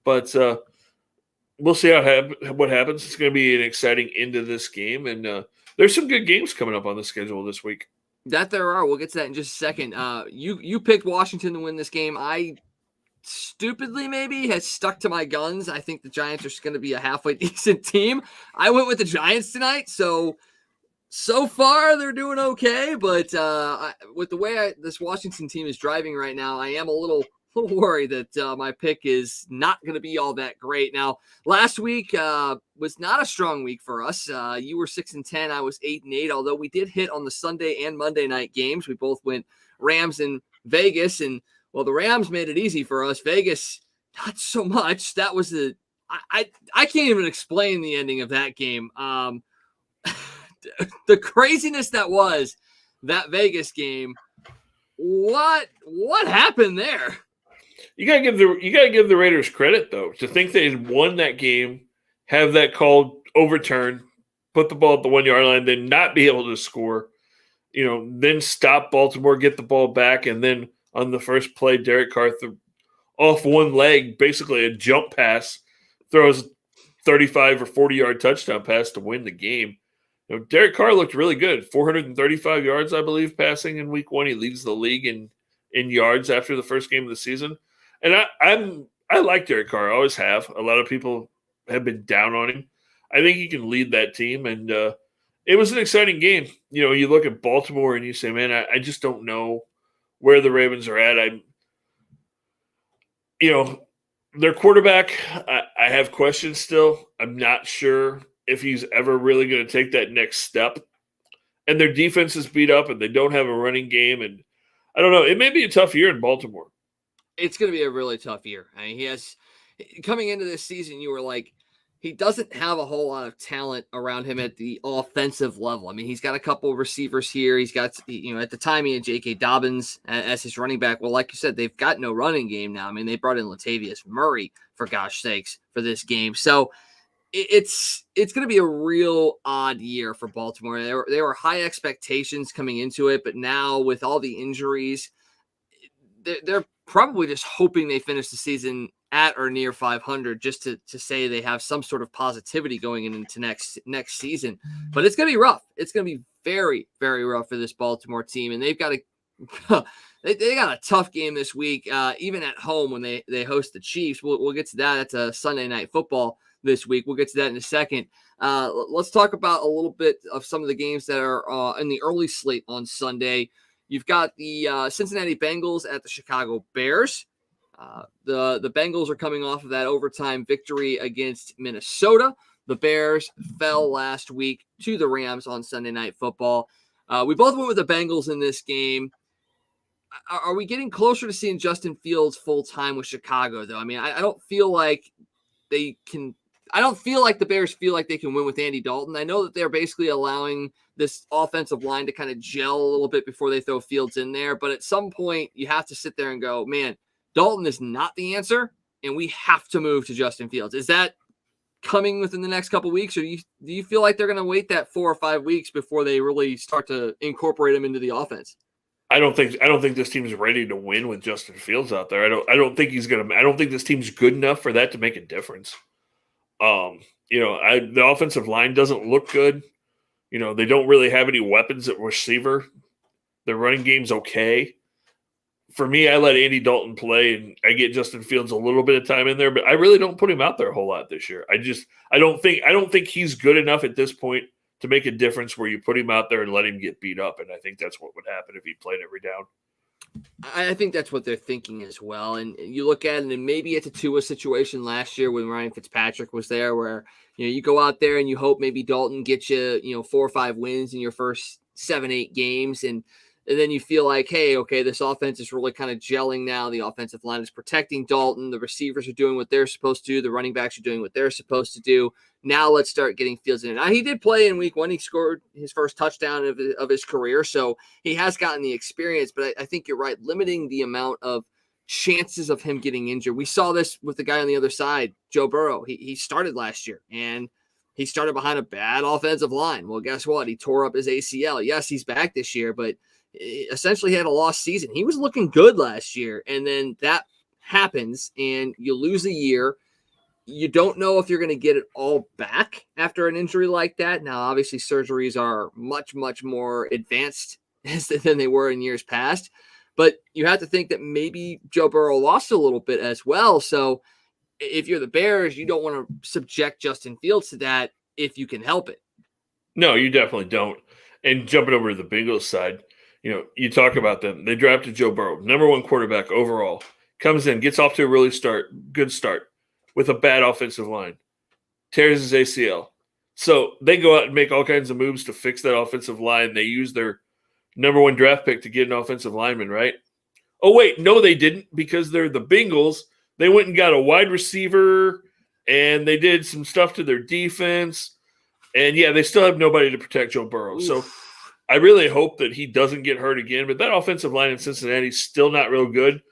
Speaker 3: But we'll see what happens. It's going to be an exciting end to this game. And there's some good games coming up on the schedule this week.
Speaker 2: That there are. We'll get to that in just a second. You picked Washington to win this game. I stupidly maybe has stuck to my guns. I think the Giants are going to be a halfway decent team. I went with the Giants tonight, so far they're doing okay, but with the way this Washington team is driving right now, I am a little worried that my pick is not going to be all that great. Now, last week was not a strong week for us. You were 6-10, I was 8-8, although we did hit on the Sunday and Monday night games. We both went Rams and Vegas, and well, the Rams made it easy for us. Vegas, not so much. That was I can't even explain the ending of that game. The craziness that Vegas game. What happened there?
Speaker 3: You gotta give the Raiders credit though. To think they had won that game, have that call overturned, put the ball at the 1-yard line, then not be able to score, then stop Baltimore, get the ball back, and then on the first play, Derek Carr off one leg, basically a jump pass, throws 35 or 40-yard touchdown pass to win the game. Derek Carr looked really good. 435 yards, I believe, passing in week 1. He leads the league in yards after the first game of the season. And I like Derek Carr. I always have. A lot of people have been down on him. I think he can lead that team. And it was an exciting game. You look at Baltimore and you say, man, I just don't know where the Ravens are at. Their quarterback, I have questions still. I'm not sure if he's ever really going to take that next step. And their defense is beat up and they don't have a running game. And I don't know. It may be a tough year in Baltimore.
Speaker 2: It's going to be a really tough year. I mean, coming into this season, you were like, he doesn't have a whole lot of talent around him at the offensive level. I mean, he's got a couple of receivers here. He's got, at the time he had J.K. Dobbins as his running back. Well, like you said, they've got no running game now. I mean, they brought in Latavius Murray, for gosh sakes, for this game. So it's going to be a real odd year for Baltimore. There were high expectations coming into it, but now with all the injuries, they're probably just hoping they finish the season at or near 500 just to say they have some sort of positivity going into next season. But it's going to be rough. It's going to be very, very rough for this Baltimore team. And they've got they got a tough game this week, even at home when they host the Chiefs. We'll get to that. That's a Sunday Night Football this week. We'll get to that in a second. Let's talk about a little bit of some of the games that are in the early slate on Sunday. You've got the Cincinnati Bengals at the Chicago Bears. The Bengals are coming off of that overtime victory against Minnesota. The Bears fell last week to the Rams on Sunday Night Football. We both went with the Bengals in this game. Are we getting closer to seeing Justin Fields full time with Chicago, though? I mean, I don't feel like they can. I don't feel like the Bears feel like they can win with Andy Dalton. I know that they're basically allowing this offensive line to kind of gel a little bit before they throw Fields in there. But at some point, you have to sit there and go, man, Dalton is not the answer, and we have to move to Justin Fields. Is that coming within the next couple of weeks, or do you feel like they're going to wait that 4 or 5 weeks before they really start to incorporate him into the offense?
Speaker 3: I don't think this team is ready to win with Justin Fields out there. I don't think this team's good enough for that to make a difference. The offensive line doesn't look good. They don't really have any weapons at receiver. Their running game's okay. For me, I let Andy Dalton play, and I get Justin Fields a little bit of time in there, but I really don't put him out there a whole lot this year. I don't think he's good enough at this point to make a difference where you put him out there and let him get beat up, and I think that's what would happen if he played every down.
Speaker 2: I think that's what they're thinking as well. And you look at it, and maybe it's a Tua situation last year when Ryan Fitzpatrick was there, where you go out there and you hope maybe Dalton gets you 4 or 5 wins in your first 7-8 games, and then you feel like, hey, okay, this offense is really kind of gelling now. The offensive line is protecting Dalton. The receivers are doing what they're supposed to do. The running backs are doing what they're supposed to do. Now let's start getting Fields in. Now, he did play in week 1. He scored his first touchdown of his career, so he has gotten the experience. But I think you're right, limiting the amount of chances of him getting injured. We saw this with the guy on the other side, Joe Burrow. He started last year, and he started behind a bad offensive line. Well, guess what? He tore up his ACL. Yes, he's back this year, but essentially had a lost season. He was looking good last year, and then that happens, and you lose a year. You don't know if you're going to get it all back after an injury like that. Now, obviously, surgeries are much, much more advanced than they were in years past, but you have to think that maybe Joe Burrow lost a little bit as well. So if you're the Bears, you don't want to subject Justin Fields to that if you can help it.
Speaker 3: No, you definitely don't. And jumping over to the Bengals side, you talk about them. They drafted Joe Burrow, number 1 quarterback overall, comes in, gets off to a really good start with a bad offensive line, tears his ACL. So they go out and make all kinds of moves to fix that offensive line. They use their number 1 draft pick to get an offensive lineman, right? Oh, wait, no, they didn't, because they're the Bengals. They went and got a wide receiver, and they did some stuff to their defense. And, yeah, they still have nobody to protect Joe Burrow. Oof. So I really hope that he doesn't get hurt again. But that offensive line in Cincinnati is still not real good.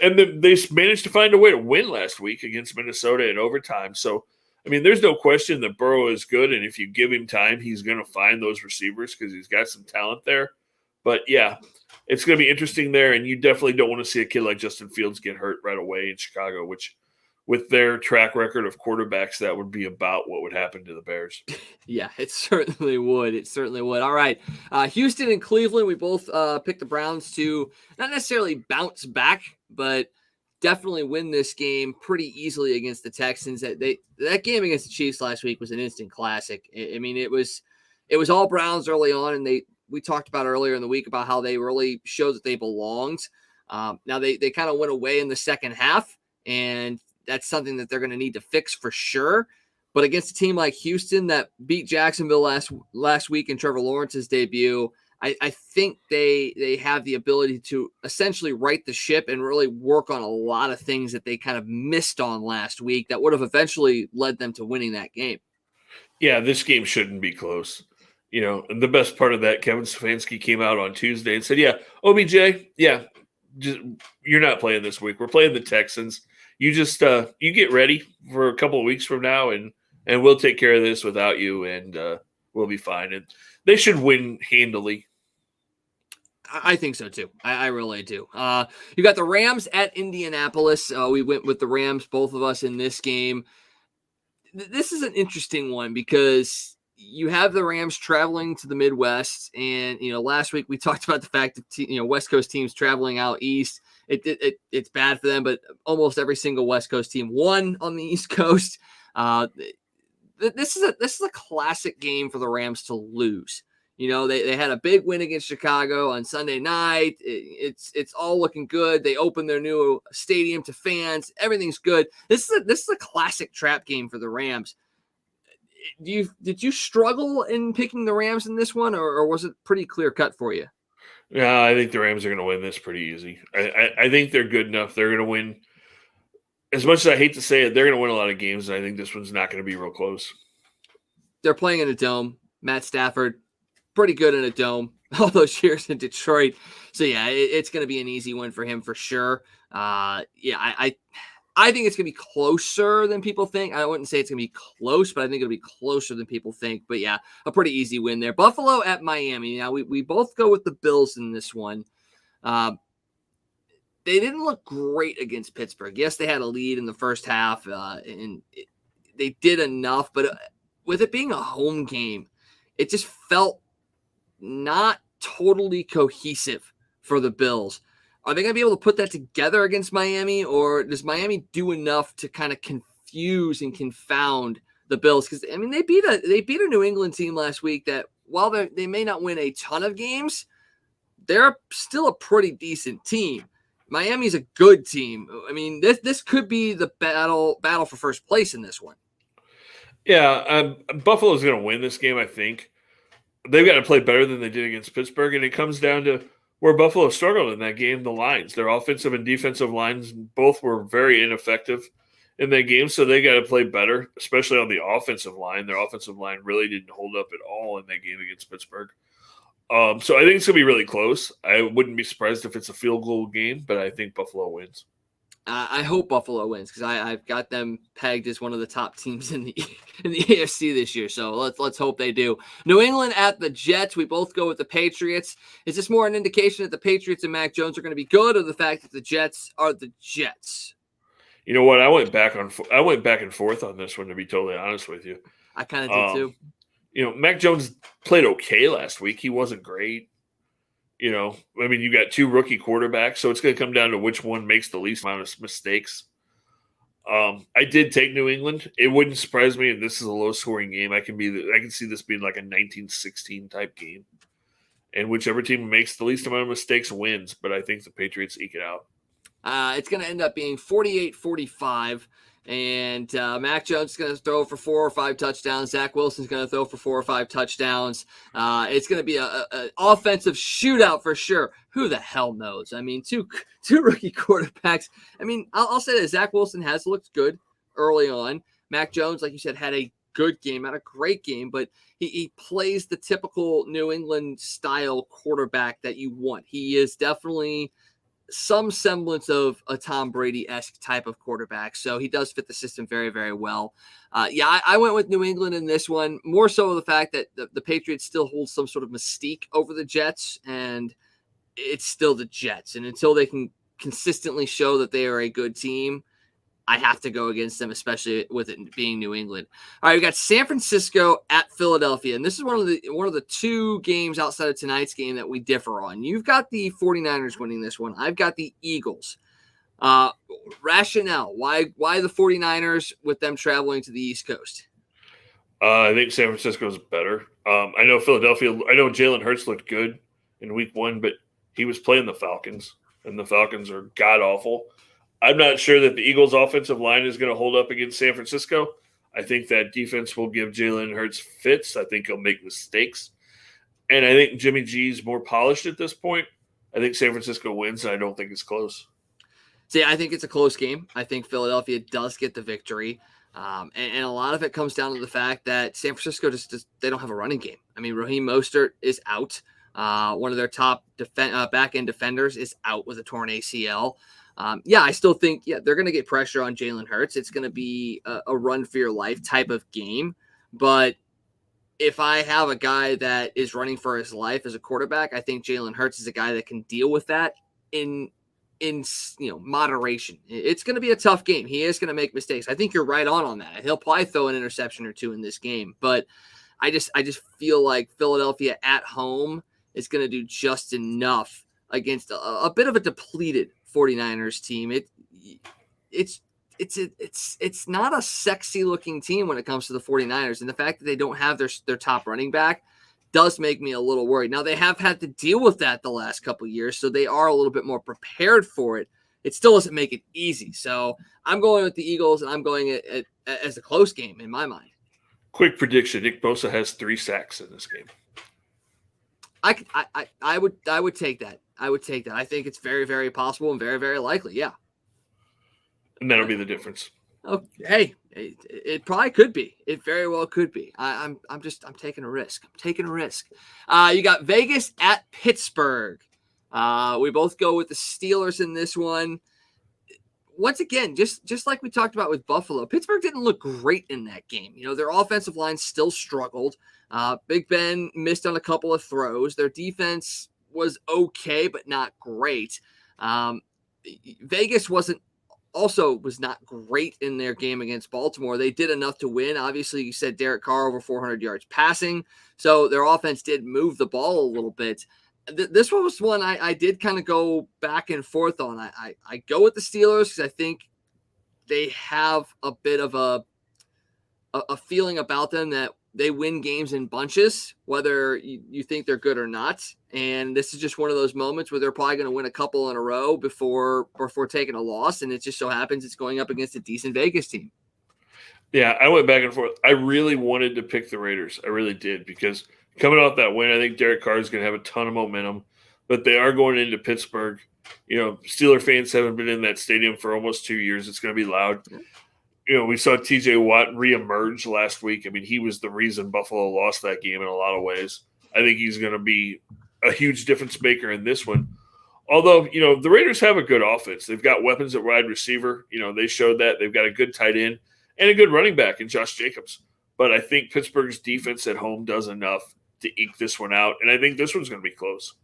Speaker 3: And they managed to find a way to win last week against Minnesota in overtime. So, I mean, there's no question that Burrow is good. And if you give him time, he's going to find those receivers because he's got some talent there. But, yeah, it's going to be interesting there. And you definitely don't want to see a kid like Justin Fields get hurt right away in Chicago, which – with their track record of quarterbacks, that would be about what would happen to the Bears.
Speaker 2: Yeah, it certainly would. It certainly would. All right. Houston and Cleveland, we both picked the Browns to not necessarily bounce back, but definitely win this game pretty easily against the Texans. That game against the Chiefs last week was an instant classic. I mean, it was all Browns early on, and we talked about earlier in the week about how they really showed that they belonged. Now they kind of went away in the second half, and that's something that they're going to need to fix for sure. But against a team like Houston that beat Jacksonville last week in Trevor Lawrence's debut, I think they have the ability to essentially right the ship and really work on a lot of things that they kind of missed on last week that would have eventually led them to winning that game.
Speaker 3: Yeah, this game shouldn't be close. And the best part of that, Kevin Stefanski came out on Tuesday and said, yeah, OBJ, yeah, you're not playing this week. We're playing the Texans. You just you get ready for a couple of weeks from now, and we'll take care of this without you, and we'll be fine. And they should win handily.
Speaker 2: I think so too. I really do. You got the Rams at Indianapolis. We went with the Rams, both of us, in this game. This is an interesting one because you have the Rams traveling to the Midwest, and last week we talked about the fact that West Coast teams traveling out east. It's bad for them, but almost every single West Coast team won on the East Coast. This is a classic game for the Rams to lose. They had a big win against Chicago on Sunday night. It's all looking good. They opened their new stadium to fans. Everything's good. This is a classic trap game for the Rams. Did you struggle in picking the Rams in this one, or was it pretty clear cut for you?
Speaker 3: Yeah, I think the Rams are going to win this pretty easy. I think they're good enough. They're going to win. As much as I hate to say it, they're going to win a lot of games, and I think this one's not going to be real close.
Speaker 2: They're playing in a dome. Matt Stafford, pretty good in a dome all those years in Detroit. So, yeah, it's going to be an easy one for him for sure. I think it's going to be closer than people think. I wouldn't say it's going to be close, but I think it'll be closer than people think. But, yeah, a pretty easy win there. Buffalo at Miami. Now, we both go with the Bills in this one. They didn't look great against Pittsburgh. Yes, they had a lead in the first half, they did enough. But with it being a home game, it just felt not totally cohesive for the Bills. Are they going to be able to put that together against Miami, or does Miami do enough to kind of confuse and confound the Bills? Because, I mean, they beat a New England team last week that, while they may not win a ton of games, they're still a pretty decent team. Miami's a good team. I mean, this could be the battle for first place in this one.
Speaker 3: Yeah, Buffalo's going to win this game, I think. They've got to play better than they did against Pittsburgh, and it comes down to where Buffalo struggled in that game, the lines. Their offensive and defensive lines both were very ineffective in that game, so they got to play better, especially on the offensive line. Their offensive line really didn't hold up at all in that game against Pittsburgh. So I think it's going to be really close. I wouldn't be surprised if it's a field goal game, but I think Buffalo wins.
Speaker 2: I hope Buffalo wins because I've got them pegged as one of the top teams in the AFC this year. So let's hope they do. New England at the Jets. We both go with the Patriots. Is this more an indication that the Patriots and Mac Jones are going to be good, or the fact that the Jets are the Jets?
Speaker 3: You know what? I went back and forth on this one, to be totally honest with you.
Speaker 2: I kind of did too.
Speaker 3: Mac Jones played okay last week. He wasn't great. You got two rookie quarterbacks, so it's going to come down to which one makes the least amount of mistakes. I did take New England. It wouldn't surprise me if this is a low-scoring game. I can see this being like a 19-16 type game, and whichever team makes the least amount of mistakes wins. But I think the Patriots eke it out.
Speaker 2: It's going to end up being 48-45. And Mac Jones is going to throw for 4 or 5 touchdowns. Zach Wilson's going to throw for 4 or 5 touchdowns. It's going to be an offensive shootout for sure. Who the hell knows? I mean, two rookie quarterbacks. I mean, I'll say that Zach Wilson has looked good early on. Mac Jones, like you said, had a good game, had a great game, but he plays the typical New England style quarterback that you want. He is definitely some semblance of a Tom Brady-esque type of quarterback. So he does fit the system very, very well. I went with New England in this one, more so the fact that the Patriots still hold some sort of mystique over the Jets, and it's still the Jets. And until they can consistently show that they are a good team, I have to go against them, especially with it being New England. All right, we got San Francisco at Philadelphia, and this is one of the two games outside of tonight's game that we differ on. You've got the 49ers winning this one. I've got the Eagles. Rationale, why the 49ers with them traveling to the East Coast?
Speaker 3: I think San Francisco is better. I know Jalen Hurts looked good in week 1, but he was playing the Falcons, and the Falcons are god-awful. I'm not sure that the Eagles' offensive line is going to hold up against San Francisco. I think that defense will give Jalen Hurts fits. I think he'll make mistakes. And I think Jimmy G's more polished at this point. I think San Francisco wins, and I don't think it's close.
Speaker 2: See, I think it's a close game. I think Philadelphia does get the victory. And a lot of it comes down to the fact that San Francisco just they don't have a running game. I mean, Raheem Mostert is out. One of their top back-end defenders is out with a torn ACL. I still think, they're going to get pressure on Jalen Hurts. It's going to be a run-for-your-life type of game. But if I have a guy that is running for his life as a quarterback, I think Jalen Hurts is a guy that can deal with that in moderation. It's going to be a tough game. He is going to make mistakes. I think you're right on that. He'll probably throw an interception or two in this game. But I just feel like Philadelphia at home is going to do just enough against a bit of a depleted 49ers team. It's not a sexy looking team when it comes to the 49ers. And the fact that they don't have their top running back does make me a little worried. Now, they have had to deal with that the last couple of years, so they are a little bit more prepared for it. It still doesn't make it easy. So I'm going with the Eagles, and I'm going as a close game in my mind.
Speaker 3: Quick prediction: Nick Bosa has 3 sacks in this game.
Speaker 2: I would take that. I would take that. I think it's very, very possible and very, very likely. Yeah.
Speaker 3: And that'll be the difference.
Speaker 2: Oh, hey, it probably could be. It very well could be. I'm taking a risk. I'm taking a risk. You got Vegas at Pittsburgh. We both go with the Steelers in this one. Once again, just like we talked about with Buffalo, Pittsburgh didn't look great in that game. Their offensive line still struggled. Big Ben missed on a couple of throws. Their defense was okay, but not great. Vegas was not great in their game against Baltimore. They did enough to win. Obviously, you said Derek Carr over 400 yards passing, so their offense did move the ball a little bit. This one was one I did kind of go back and forth on. I go with the Steelers because I think they have a bit of a feeling about them that they win games in bunches, whether you think they're good or not. And this is just one of those moments where they're probably going to win a couple in a row before taking a loss. And it just so happens it's going up against a decent Vegas team.
Speaker 3: Yeah, I went back and forth. I really wanted to pick the Raiders. I really did, because coming off that win, I think Derek Carr is going to have a ton of momentum. But they are going into Pittsburgh. Steeler fans haven't been in that stadium for almost 2 years. It's going to be loud. We saw TJ Watt reemerge last week. I mean, he was the reason Buffalo lost that game in a lot of ways. I think he's going to be a huge difference maker in this one. Although, the Raiders have a good offense. They've got weapons at wide receiver. They showed that. They've got a good tight end and a good running back in Josh Jacobs. But I think Pittsburgh's defense at home does enough to eke this one out. And I think this one's going to be close.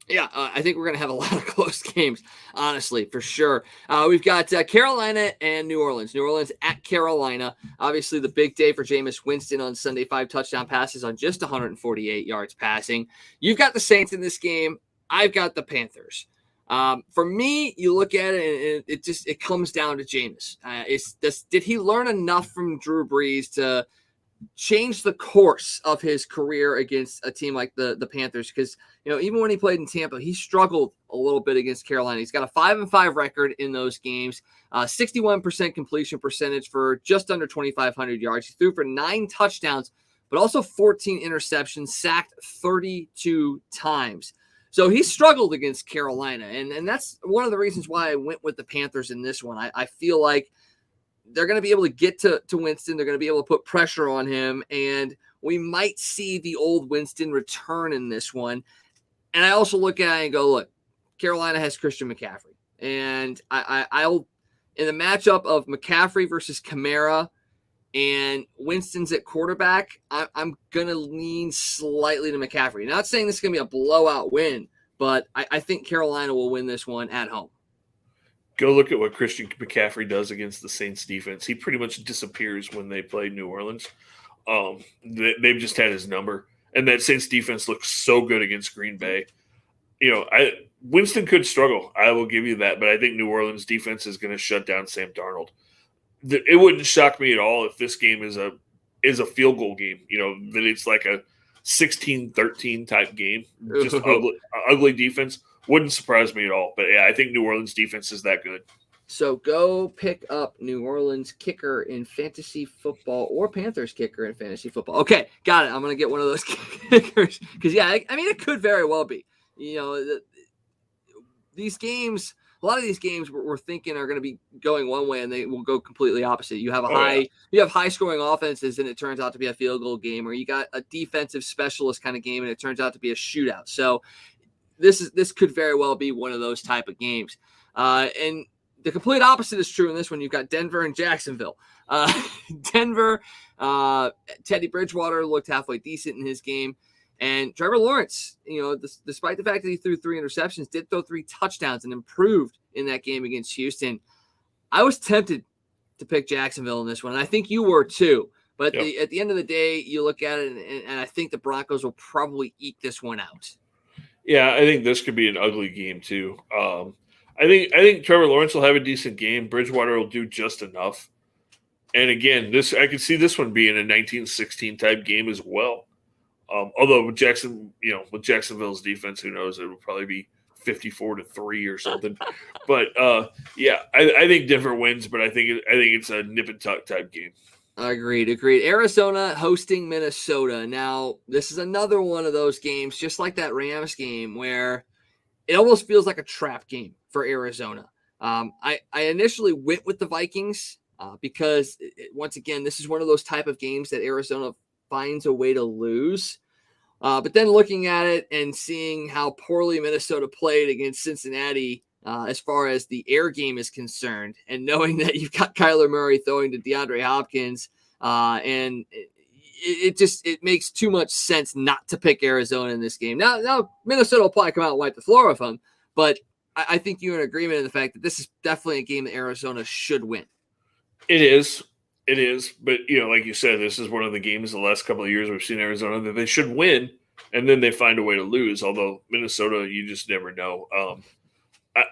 Speaker 2: Yeah, I think we're going to have a lot of close games, honestly, for sure. We've got Carolina and New Orleans. New Orleans at Carolina. Obviously, the big day for Jameis Winston on Sunday, 5 touchdown passes on just 148 yards passing. You've got the Saints in this game. I've got the Panthers. For me, you look at it, and it comes down to Jameis. Did he learn enough from Drew Brees to change the course of his career against a team like the Panthers? Because even when he played in Tampa, he struggled a little bit against Carolina. He's got a 5-5 record in those games, 61% completion percentage for just under 2,500 yards. He threw for 9 touchdowns, but also 14 interceptions, sacked 32 times. So he struggled against Carolina, and that's one of the reasons why I went with the Panthers in this one. I feel like they're going to be able to get to Winston. They're going to be able to put pressure on him, and we might see the old Winston return in this one. And I also look at it and go, look, Carolina has Christian McCaffrey. And I'll in the matchup of McCaffrey versus Kamara and Winston's at quarterback, I'm going to lean slightly to McCaffrey. Not saying this is going to be a blowout win, but I think Carolina will win this one at home.
Speaker 3: Go look at what Christian McCaffrey does against the Saints defense. He pretty much disappears when they play New Orleans. They've just had his number. And that Saints defense looks so good against Green Bay. Winston could struggle. I will give you that. But I think New Orleans defense is going to shut down Sam Darnold. It wouldn't shock me at all if this game is a field goal game. That it's like a 16-13 type game. Just ugly defense. Wouldn't surprise me at all. But, yeah, I think New Orleans defense is that good.
Speaker 2: So go pick up New Orleans kicker in fantasy football or Panthers kicker in fantasy football. Okay, got it. I'm going to get one of those kickers because, yeah, I mean, it could very well be. These games, a lot of these games we're thinking are going to be going one way and they will go completely opposite. You have you have high scoring offenses and it turns out to be a field goal game, or you got a defensive specialist kind of game and it turns out to be a shootout. So this could very well be one of those type of games. And the complete opposite is true in this one. You've got Denver and Jacksonville. Denver, Teddy Bridgewater looked halfway decent in his game. And Trevor Lawrence, despite the fact that he threw 3 interceptions, did throw 3 touchdowns and improved in that game against Houston. I was tempted to pick Jacksonville in this one, and I think you were too. But at the end of the day, you look at it, and I think the Broncos will probably eke this one out.
Speaker 3: Yeah, I think this could be an ugly game too. I think Trevor Lawrence will have a decent game. Bridgewater will do just enough. And again, I could see this one being a 1916 type game as well. Although with Jacksonville's defense, who knows? It will probably be 54-3 or something. But I think Denver wins, but I think it's a nip and tuck type game.
Speaker 2: Agreed. Arizona hosting Minnesota. Now, this is another one of those games, just like that Rams game, where it almost feels like a trap game for Arizona. I initially went with the Vikings because, once again, this is one of those type of games that Arizona finds a way to lose. But then looking at it and seeing how poorly Minnesota played against Cincinnati as far as the air game is concerned, and knowing that you've got Kyler Murray throwing to DeAndre Hopkins, and it makes too much sense not to pick Arizona in this game. Now Minnesota will probably come out and wipe the floor with them, but I think you're in agreement in the fact that this is definitely a game that Arizona should win.
Speaker 3: It is. But, like you said, this is one of the games the last couple of years we've seen Arizona that they should win, and then they find a way to lose. Although Minnesota, you just never know.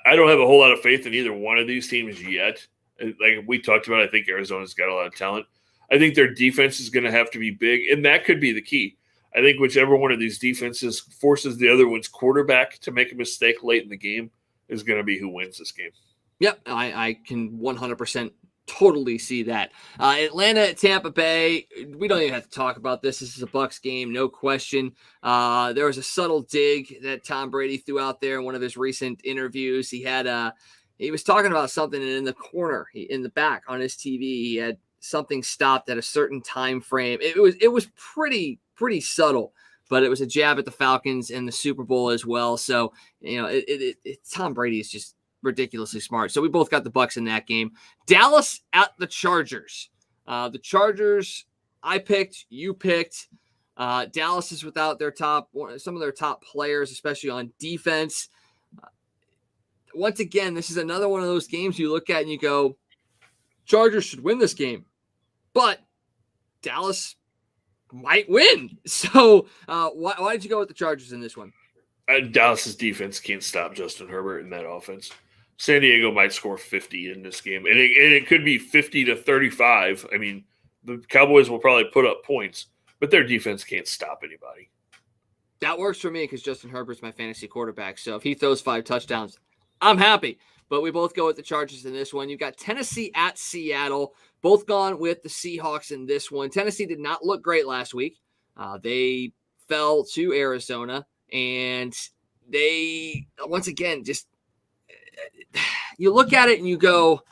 Speaker 3: I don't have a whole lot of faith in either one of these teams yet. Like we talked about, I think Arizona's got a lot of talent. I think their defense is going to have to be big, and that could be the key. I think whichever one of these defenses forces the other one's quarterback to make a mistake late in the game is going to be who wins this game.
Speaker 2: Yep, I can 100% totally see that. Atlanta at Tampa Bay. We don't even have to talk about this. This is a Bucs game, no question. There was a subtle dig that Tom Brady threw out there in one of his recent interviews. He was talking about something in the corner, in the back on his TV. He had something stopped at a certain time frame. It was pretty subtle, but it was a jab at the Falcons and the Super Bowl as well. So Tom Brady is just ridiculously smart. So we both got the Bucs in that game. Dallas at the Chargers. The Chargers I picked, you picked. Dallas is without some of their top players, especially on defense. Once again, this is another one of those games you look at and you go, Chargers should win this game, but Dallas might win. So why did you go with the Chargers in this one?
Speaker 3: Dallas's defense can't stop Justin Herbert in that offense. San Diego might score 50 in this game, and it could be 50-35. I mean, the Cowboys will probably put up points, but their defense can't stop anybody.
Speaker 2: That works for me because Justin Herbert's my fantasy quarterback. So if he throws 5 touchdowns, I'm happy. But we both go with the Chargers in this one. You've got Tennessee at Seattle, both gone with the Seahawks in this one. Tennessee did not look great last week. They fell to Arizona, and they, once again, just you look at it and you go,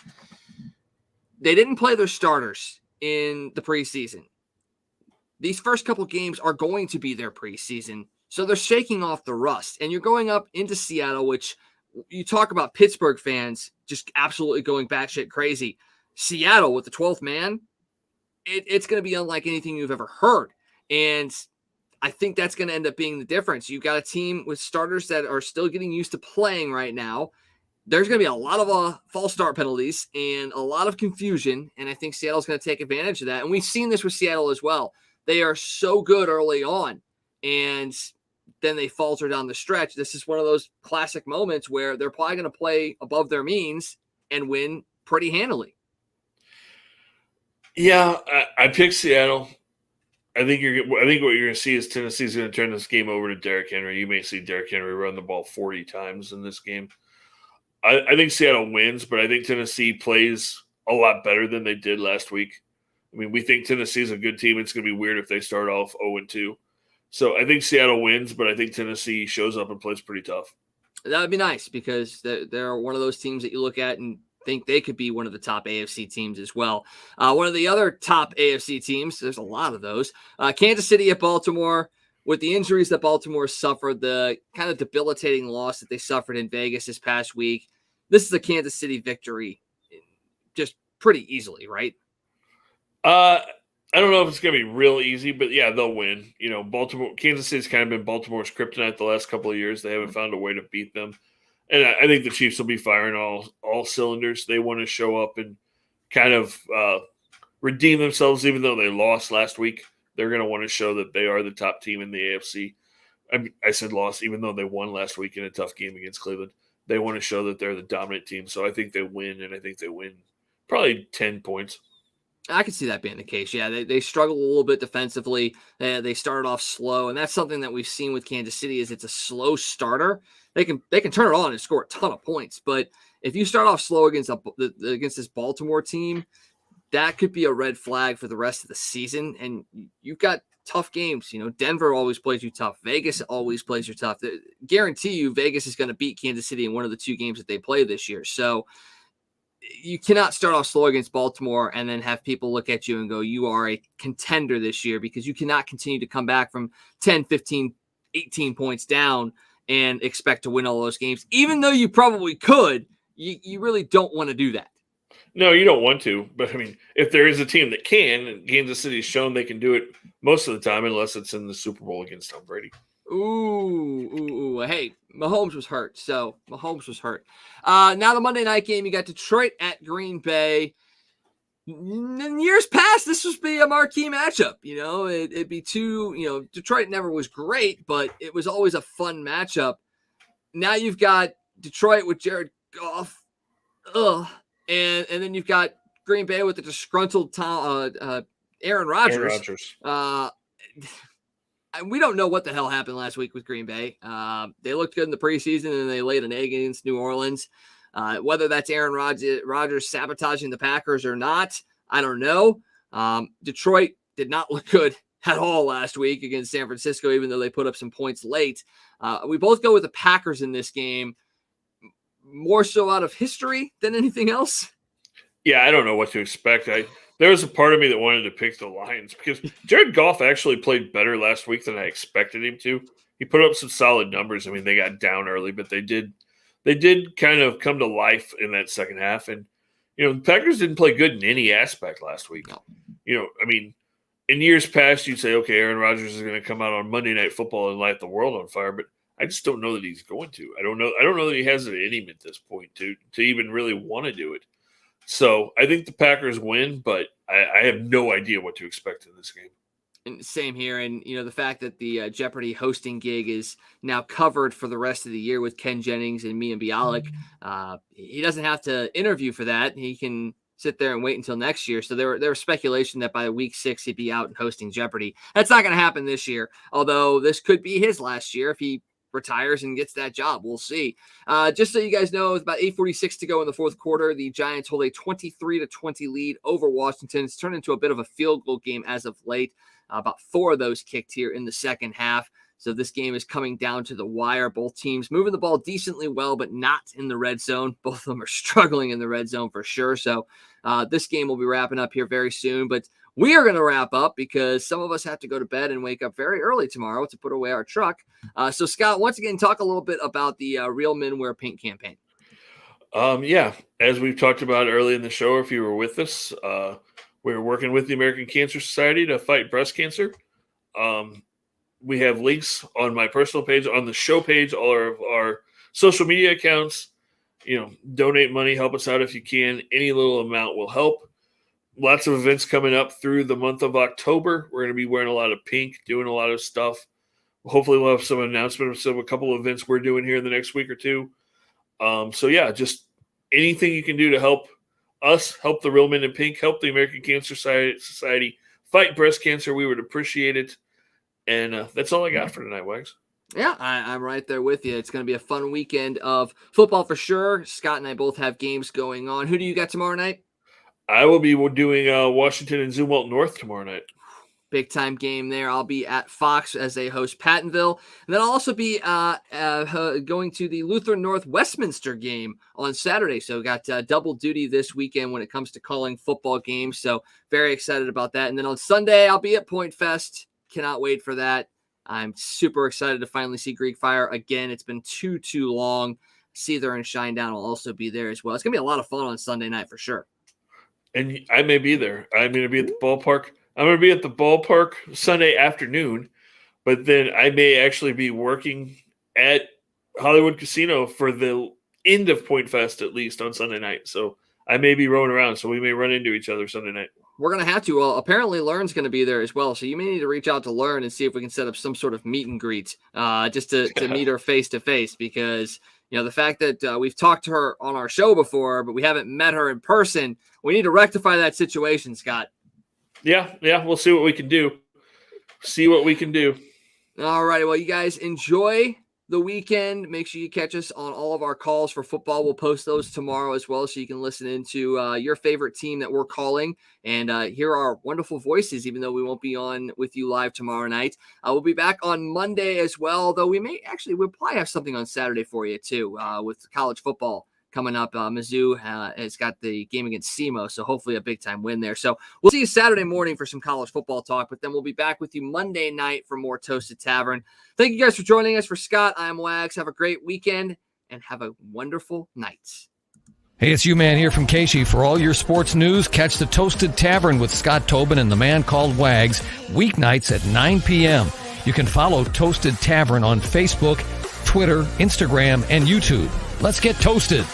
Speaker 2: they didn't play their starters in the preseason. These first couple games are going to be their preseason, so they're shaking off the rust. And you're going up into Seattle, which you talk about Pittsburgh fans just absolutely going batshit crazy. Seattle with the 12th man, it's going to be unlike anything you've ever heard. And I think that's going to end up being the difference. You've got a team with starters that are still getting used to playing right now. There's going to be a lot of false start penalties and a lot of confusion, and I think Seattle's going to take advantage of that. And we've seen this with Seattle as well. They are so good early on, and then they falter down the stretch. This is one of those classic moments where they're probably going to play above their means and win pretty handily.
Speaker 3: Yeah, I picked Seattle. I think what you're going to see is Tennessee's going to turn this game over to Derrick Henry. You may see Derrick Henry run the ball 40 times in this game. I think Seattle wins, but I think Tennessee plays a lot better than they did last week. I mean, we think Tennessee is a good team. It's going to be weird if they start off 0-2. So I think Seattle wins, but I think Tennessee shows up and plays pretty tough.
Speaker 2: That would be nice because they're one of those teams that you look at and think they could be one of the top AFC teams as well. One of the other top AFC teams, there's a lot of those, Kansas City at Baltimore. With the injuries that Baltimore suffered, the kind of debilitating loss that they suffered in Vegas this past week, this is a Kansas City victory just pretty easily, right?
Speaker 3: I don't know if it's going to be real easy, but yeah, they'll win. You know, Kansas City's kind of been Baltimore's kryptonite the last couple of years. They haven't found a way to beat them. And I think the Chiefs will be firing all cylinders. They want to show up and kind of redeem themselves, even though they lost last week. They're going to want to show that they are the top team in the AFC. I said lost, even though they won last week in a tough game against Cleveland. They want to show that they're the dominant team. So I think they win, and I think they win probably 10 points.
Speaker 2: I can see that being the case. Yeah, they struggle a little bit defensively. They started off slow, and that's something that we've seen with Kansas City is it's a slow starter. They can turn it on and score a ton of points, but if you start off slow against this Baltimore team, that could be a red flag for the rest of the season. And you've got tough games. You know, Denver always plays you tough. Vegas always plays you tough. Guarantee you Vegas is going to beat Kansas City in one of the two games that they play this year. So you cannot start off slow against Baltimore and then have people look at you and go, you are a contender this year, because you cannot continue to come back from 10, 15, 18 points down and expect to win all those games. Even though you probably could, you really don't want to do that.
Speaker 3: No, you don't want to. But, I mean, if there is a team that can, and Kansas City's shown they can do it most of the time, unless it's in the Super Bowl against Tom Brady.
Speaker 2: Ooh. Hey, Mahomes was hurt. Now the Monday night game, you got Detroit at Green Bay. In years past, this would be a marquee matchup. You know, it'd be Detroit never was great, but it was always a fun matchup. Now you've got Detroit with Jared Goff. And then you've got Green Bay with the disgruntled Aaron Rodgers. We don't know what the hell happened last week with Green Bay. They looked good in the preseason, and they laid an egg against New Orleans. Whether that's Aaron Rodgers sabotaging the Packers or not, I don't know. Detroit did not look good at all last week against San Francisco, even though they put up some points late. We both go with the Packers in this game, more so out of history than anything else.
Speaker 3: Yeah, I don't know what to expect. There was a part of me that wanted to pick the Lions because Jared Goff actually played better last week than I expected him to. He put up some solid numbers. I mean, they got down early, but they did kind of come to life in that second half. And, the Packers didn't play good in any aspect last week.
Speaker 2: No.
Speaker 3: I mean, in years past, you'd say, okay, Aaron Rodgers is going to come out on Monday Night Football and light the world on fire, but I just don't know that he's going to. I don't know that he has it in him at this point to even really want to do it. So I think the Packers win, but I have no idea what to expect in this game.
Speaker 2: And same here. And, the fact that the Jeopardy hosting gig is now covered for the rest of the year with Ken Jennings and Mia Bialik. He doesn't have to interview for that. He can sit there and wait until next year. So there was speculation that by week 6, he'd be out and hosting Jeopardy. That's not going to happen this year, although this could be his last year if he retires and gets that job. We'll see. Just so you guys know, with about 8:46 to go in the fourth quarter, the Giants hold a 23-20 lead over Washington. It's turned into a bit of a field goal game as of late. About 4 of those kicked here in the second half. So this game is coming down to the wire. Both teams moving the ball decently well, but not in the red zone. Both of them are struggling in the red zone for sure. So this game will be wrapping up here very soon. But we are going to wrap up because some of us have to go to bed and wake up very early tomorrow to put away our truck. So, Scott, once again, talk a little bit about the Real Men Wear Pink campaign.
Speaker 3: Yeah, as we've talked about early in the show, if you were with us, we're working with the American Cancer Society to fight breast cancer. We have links on my personal page, on the show page, all of our social media accounts. Donate money, help us out if you can. Any little amount will help. Lots of events coming up through the month of October. We're going to be wearing a lot of pink, doing a lot of stuff. Hopefully we'll have some announcements of a couple of events we're doing here in the next week or two. So yeah, just anything you can do to help us, help the Real Men in Pink, help the American Cancer Society fight breast cancer. We would appreciate it. And that's all I got for tonight, Wags.
Speaker 2: Yeah, I'm right there with you. It's going to be a fun weekend of football for sure. Scott and I both have games going on. Who do you got tomorrow night?
Speaker 3: I will be doing Washington and Zumwalt North tomorrow night.
Speaker 2: Big time game there. I'll be at Fox as they host Pattonville. And then I'll also be going to the Lutheran North Westminster game on Saturday. So got double duty this weekend when it comes to calling football games. So very excited about that. And then on Sunday, I'll be at Point Fest. Cannot wait for that. I'm super excited to finally see Greek Fire again. It's been too long. Seether and Shinedown will also be there as well. It's going to be a lot of fun on Sunday night for sure.
Speaker 3: And I may be there. I'm going to be at the ballpark. I'm going to be at the ballpark Sunday afternoon, but then I may actually be working at Hollywood Casino for the end of Point Fest, at least on Sunday night. So I may be rolling around, so we may run into each other Sunday night.
Speaker 2: We're going to have to. Well, apparently Learn's going to be there as well. So you may need to reach out to Learn and see if we can set up some sort of meet and greet just to meet her face to face, because, you know, the fact that we've talked to her on our show before, but we haven't met her in person, we need to rectify that situation, Scott.
Speaker 3: Yeah. We'll see what we can do.
Speaker 2: All righty. Well, you guys enjoy the weekend. Make sure you catch us on all of our calls for football. We'll post those tomorrow as well, so you can listen into your favorite team that we're calling and hear our wonderful voices, even though we won't be on with you live tomorrow night. We'll be back on Monday as well, though we'll probably have something on Saturday for you too, with college football coming up. Mizzou has got the game against SEMO, so hopefully a big-time win there. So we'll see you Saturday morning for some college football talk, but then we'll be back with you Monday night for more Toasted Tavern. Thank you guys for joining us. For Scott, I'm Wags. Have a great weekend, and have a wonderful night.
Speaker 1: Hey, it's U-Man here from Casey. For all your sports news, catch the Toasted Tavern with Scott Tobin and the man called Wags, weeknights at 9 p.m. You can follow Toasted Tavern on Facebook, Twitter, Instagram, and YouTube. Let's get toasted.